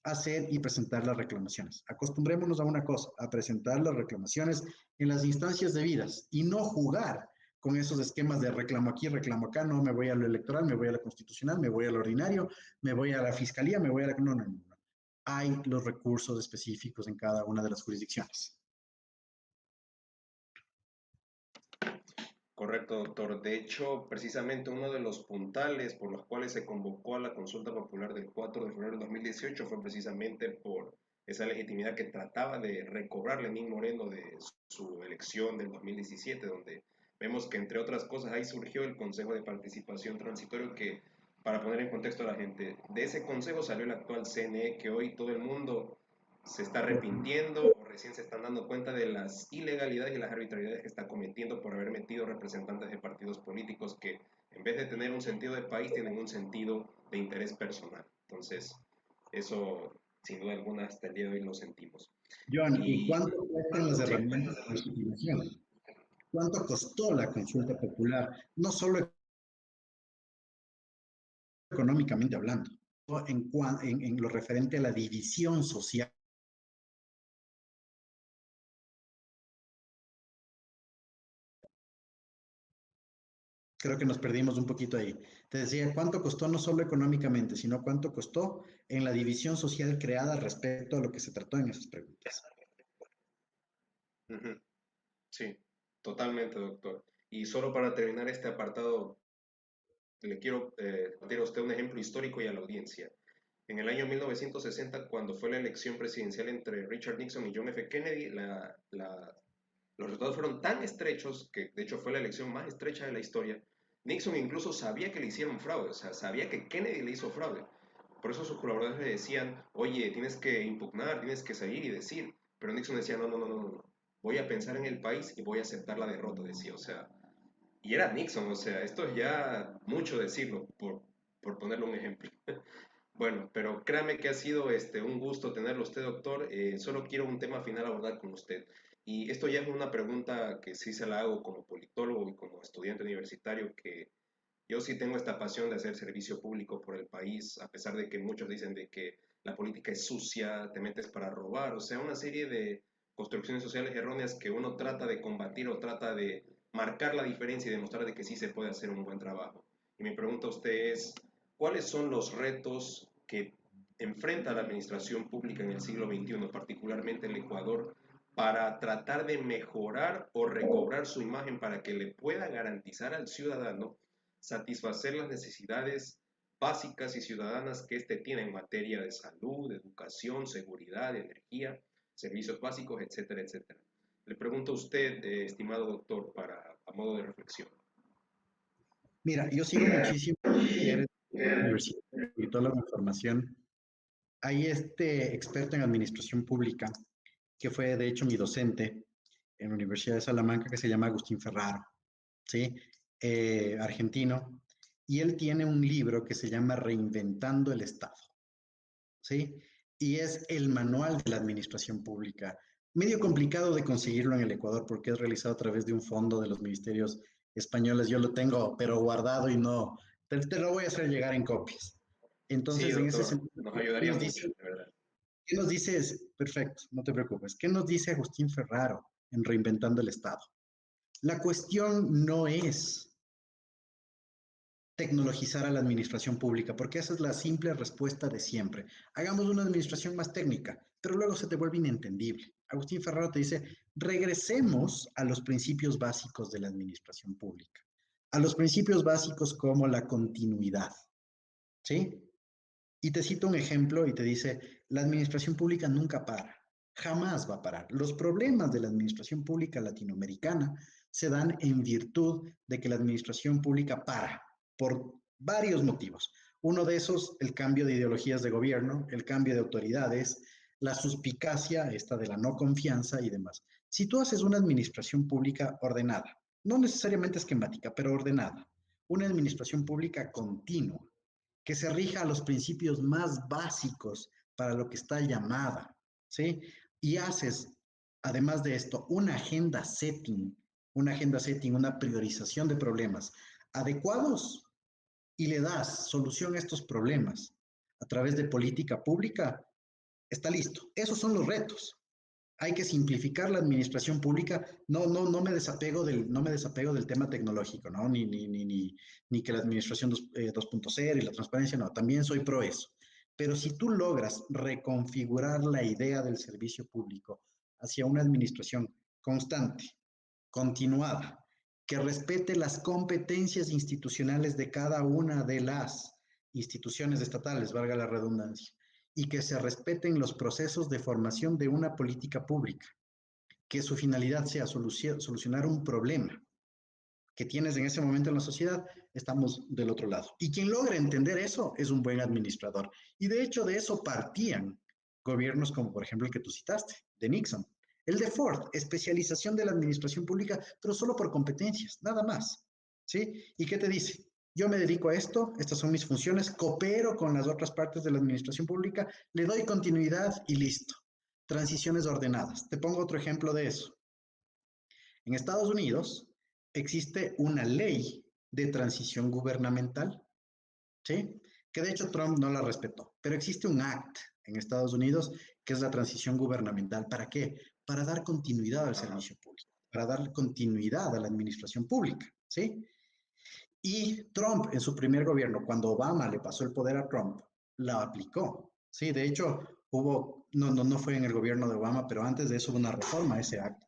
hacer y presentar las reclamaciones. Acostumbrémonos a una cosa, a presentar las reclamaciones en las instancias debidas y no jugar con esos esquemas de reclamo aquí, reclamo acá, no me voy a lo electoral, me voy a la constitucional, me voy a lo ordinario, me voy a la fiscalía, me voy a la... No, no, no. Hay los recursos específicos en cada una de las jurisdicciones. Correcto, doctor. De hecho, precisamente uno de los puntales por los cuales se convocó a la consulta popular del 4 de febrero de 2018 fue precisamente por esa legitimidad que trataba de recobrar Lenín Moreno de su elección del 2017, donde vemos que, entre otras cosas, ahí surgió el Consejo de Participación Transitorio que, para poner en contexto a la gente, de ese consejo salió el actual CNE, que hoy todo el mundo se está arrepintiendo o recién se están dando cuenta de las ilegalidades y las arbitrariedades que está cometiendo por haber metido representantes de partidos políticos que, en vez de tener un sentido de país, tienen un sentido de interés personal. Entonces, eso, sin duda alguna, hasta el día de hoy lo sentimos. Joan, ¿y Y cuánto cuestan las sí, herramientas de legitimación? ¿Cuánto costó la consulta popular? No solo económicamente hablando, en lo referente a la división social. Creo que nos perdimos un poquito ahí. Te decía, ¿cuánto costó no solo económicamente, sino cuánto costó en la división social creada respecto a lo que se trató en esas preguntas? ujú, sí, totalmente, doctor. Y solo para terminar este apartado, le quiero dar a usted un ejemplo histórico y a la audiencia. En el año 1960, cuando fue la elección presidencial entre Richard Nixon y John F. Kennedy, los resultados fueron tan estrechos que de hecho fue la elección más estrecha de la historia. Nixon incluso sabía que le hicieron fraude, o sea, sabía que Kennedy le hizo fraude. Por eso sus colaboradores le decían, oye, tienes que impugnar, tienes que salir y decir. Pero Nixon decía, no, no, no, no, no. Voy a pensar en el país y voy a aceptar la derrota, decía. O sea, y era Nixon, o sea, esto es ya mucho decirlo, por ponerle un ejemplo. Bueno, pero créame que ha sido un gusto tenerlo usted, doctor. Solo quiero un tema final abordar con usted. Y esto ya es una pregunta que sí se la hago como politólogo y como estudiante universitario, que yo sí tengo esta pasión de hacer servicio público por el país, a pesar de que muchos dicen de que la política es sucia, te metes para robar, o sea, una serie de construcciones sociales erróneas que uno trata de combatir o trata de marcar la diferencia y demostrar de que sí se puede hacer un buen trabajo. Y mi pregunta a usted es, ¿cuáles son los retos que enfrenta la administración pública en el siglo XXI, particularmente el Ecuador, para tratar de mejorar o recobrar su imagen para que le pueda garantizar al ciudadano satisfacer las necesidades básicas y ciudadanas que éste tiene en materia de salud, educación, seguridad, energía, servicios básicos, etcétera, etcétera? Le pregunto a usted, estimado doctor, a modo de reflexión. Mira, yo sigo muchísimo, que eres universitario y toda la información. Hay este experto en administración pública, que fue de hecho mi docente en la Universidad de Salamanca, que se llama Agustín Ferraro, ¿sí? Argentino, y él tiene un libro que se llama Reinventando el Estado, ¿sí? Y es el manual de la administración pública. Medio complicado de conseguirlo en el Ecuador porque es realizado a través de un fondo de los ministerios españoles. Yo lo tengo, pero guardado y no, te lo voy a hacer llegar en copias. Sí, Entonces, en ese doctor, sentido, nos ¿qué ayudaría nos mucho, dice? de verdad. ¿Qué nos dice? Perfecto, no te preocupes. ¿Qué nos dice Agustín Ferraro en Reinventando el Estado? La cuestión no es tecnologizar a la administración pública, porque esa es la simple respuesta de siempre. Hagamos una administración más técnica, pero luego se te vuelve inentendible. Agustín Ferraro te dice, regresemos a los principios básicos de la administración pública, a los principios básicos como la continuidad, ¿sí? Y te cito un ejemplo y te dice, la administración pública nunca para, jamás va a parar. Los problemas de la administración pública latinoamericana se dan en virtud de que la administración pública para, por varios motivos. Uno de esos, el cambio de ideologías de gobierno, el cambio de autoridades, la suspicacia, esta de la no confianza y demás. Si tú haces una administración pública ordenada, no necesariamente esquemática, pero ordenada, una administración pública continua, que se rija a los principios más básicos para lo que está llamada, ¿sí? Y haces, además de esto, una agenda setting, una priorización de problemas adecuados y le das solución a estos problemas a través de política pública, está listo. Esos son los retos. Hay que simplificar la administración pública. No me desapego del tema tecnológico, ¿no? Ni que la administración 2.0 y la transparencia, no, también soy pro eso. Pero si tú logras reconfigurar la idea del servicio público hacia una administración constante, continuada, que respete las competencias institucionales de cada una de las instituciones estatales, valga la redundancia, y que se respeten los procesos de formación de una política pública, que su finalidad sea solucionar un problema que tienes en ese momento en la sociedad, estamos del otro lado. Y quien logra entender eso es un buen administrador. Y de hecho de eso partían gobiernos como por ejemplo el que tú citaste, de Nixon. El de Ford, especialización de la administración pública, pero solo por competencias, nada más. ¿Sí? ¿Y qué te dice? yo me dedico a esto, estas son mis funciones, coopero con las otras partes de la administración pública, le doy continuidad y listo. Transiciones ordenadas. Te pongo otro ejemplo de eso. En Estados Unidos existe una ley de transición gubernamental, ¿sí? Que de hecho Trump no la respetó, pero existe un act en Estados Unidos que es la transición gubernamental. ¿Para qué? Para dar continuidad al Ajá. servicio público, para dar continuidad a la administración pública, ¿sí? Y Trump en su primer gobierno, cuando Obama le pasó el poder a Trump, la aplicó. Sí, de hecho, no fue en el gobierno de Obama, pero antes de eso hubo una reforma a ese acto.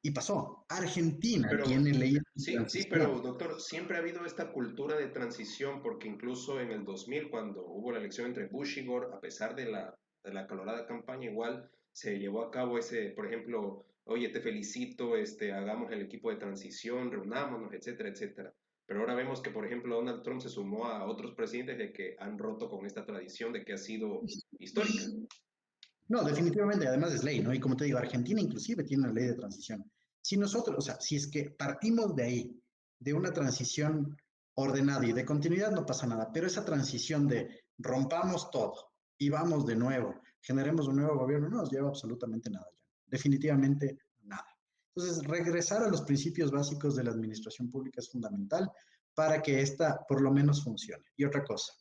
Y pasó. Argentina Pero tiene leyes de sí, pero transición. doctor, siempre ha habido esta cultura de transición, porque incluso en el 2000, cuando hubo la elección entre Bush y Gore, a pesar de la acalorada campaña, igual se llevó a cabo ese, por ejemplo, oye, te felicito, hagamos el equipo de transición, reunámonos, etcétera, etcétera. Pero ahora vemos que, por ejemplo, Donald Trump se sumó a otros presidentes de que han roto con esta tradición de que ha sido histórica. No, definitivamente, además es ley, ¿no? Y como te digo, Argentina inclusive tiene una ley de transición. Si nosotros, o sea, si es que partimos de ahí, de una transición ordenada y de continuidad, no pasa nada, pero esa transición de rompamos todo y vamos de nuevo, generemos un nuevo gobierno, no nos lleva absolutamente nada ya. Definitivamente nada. Entonces, regresar a los principios básicos de la administración pública es fundamental para que esta por lo menos funcione. Y otra cosa,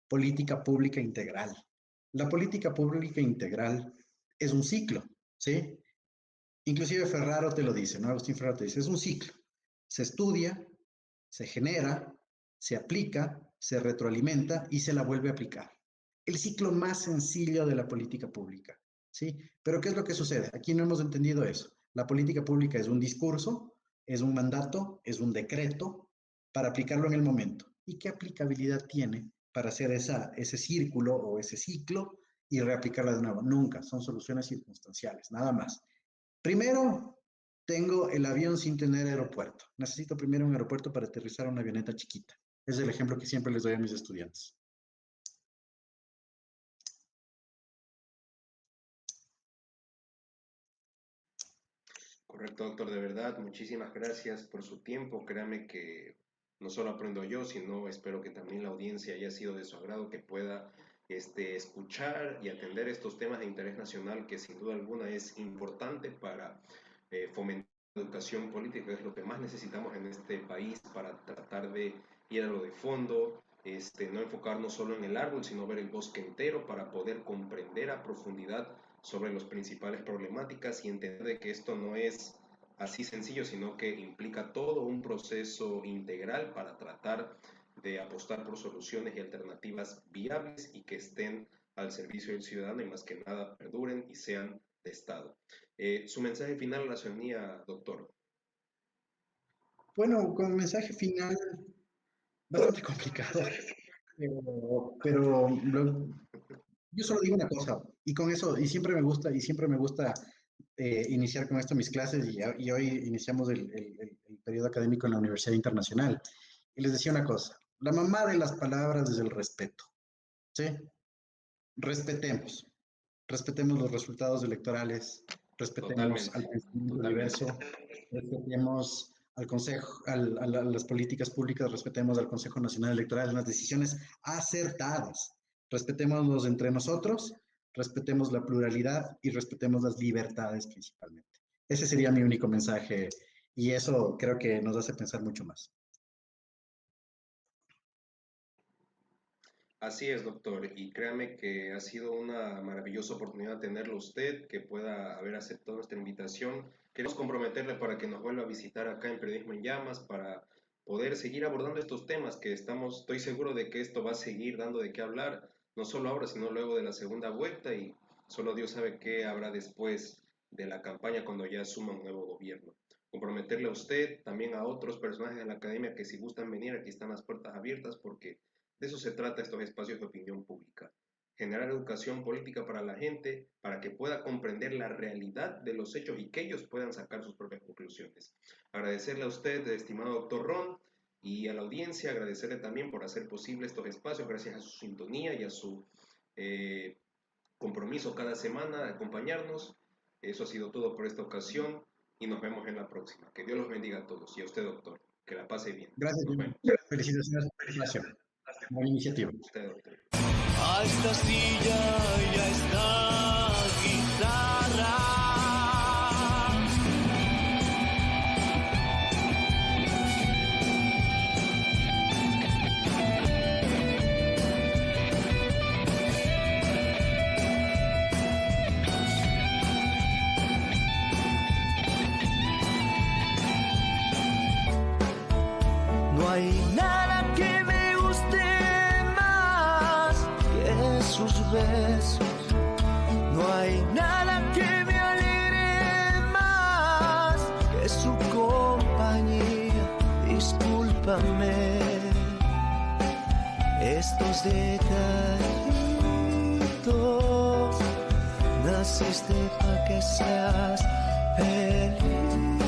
política pública integral. La política pública integral es un ciclo, ¿sí? Inclusive Ferraro te lo dice, ¿no? Agustín Ferraro te dice, es un ciclo. Se estudia, se genera, se aplica, se retroalimenta y se la vuelve a aplicar. El ciclo más sencillo de la política pública, ¿sí? Pero ¿qué es lo que sucede? Aquí no hemos entendido eso. La política pública es un discurso, es un mandato, es un decreto para aplicarlo en el momento. ¿Y qué aplicabilidad tiene para hacer ese círculo o ese ciclo y reaplicarla de nuevo? Nunca, son soluciones circunstanciales, nada más. Primero, tengo el avión sin tener aeropuerto. Necesito primero un aeropuerto para aterrizar una avioneta chiquita. Es el ejemplo que siempre les doy a mis estudiantes. Correcto, doctor, de verdad, muchísimas gracias por su tiempo. Créame que no solo aprendo yo, sino espero que también la audiencia haya sido de su agrado, que pueda escuchar y atender estos temas de interés nacional, que sin duda alguna es importante para fomentar la educación política, que es lo que más necesitamos en este país para tratar de ir a lo de fondo, no enfocarnos solo en el árbol, sino ver el bosque entero para poder comprender a profundidad sobre las principales problemáticas y entender de que esto no es así sencillo, sino que implica todo un proceso integral para tratar de apostar por soluciones y alternativas viables y que estén al servicio del ciudadano y más que nada perduren y sean de Estado. Su mensaje final a la ciudadanía, doctor. Bueno, como mensaje final, bastante complicado, pero yo solo digo una cosa, y con eso, y siempre me gusta iniciar con esto mis clases, y hoy iniciamos el periodo académico en la Universidad Internacional, y les decía una cosa, la mamá de las palabras es el respeto, ¿sí? Respetemos, respetemos los resultados electorales, respetemos al Totalmente, pensamiento totalmente. diverso, respetemos al Consejo, a las políticas públicas, respetemos al Consejo Nacional Electoral en las decisiones acertadas, respetémonos entre nosotros, respetemos la pluralidad y respetemos las libertades principalmente. Ese sería mi único mensaje y eso creo que nos hace pensar mucho más. Así es, doctor, y créame que ha sido una maravillosa oportunidad tenerlo usted, que pueda haber aceptado nuestra invitación. Queremos comprometerle para que nos vuelva a visitar acá en Periodismo en Llamas para poder seguir abordando estos temas que estoy seguro de que esto va a seguir dando de qué hablar, no solo ahora, sino luego de la segunda vuelta y solo Dios sabe qué habrá después de la campaña cuando ya asuma un nuevo gobierno. Comprometerle a usted, también a otros personajes de la academia que si gustan venir, aquí están las puertas abiertas porque de eso se trata estos espacios de opinión pública. Generar educación política para la gente, para que pueda comprender la realidad de los hechos y que ellos puedan sacar sus propias conclusiones. Agradecerle a usted, estimado doctor Ron, y a la audiencia, agradecerle también por hacer posible estos espacios, gracias a su sintonía y a su eh, compromiso cada semana de acompañarnos. Eso ha sido todo por esta ocasión y nos vemos en la próxima. Que Dios los bendiga a todos y a usted, doctor. Que la pase bien. Gracias, felicitaciones por la presentación. Buena iniciativa. Usted, doctor. A esta silla y a esta guitarra. No hay nada que me guste más que sus besos. No hay nada que me alegre más que su compañía. Discúlpame estos detallitos. Naciste pa' que seas feliz.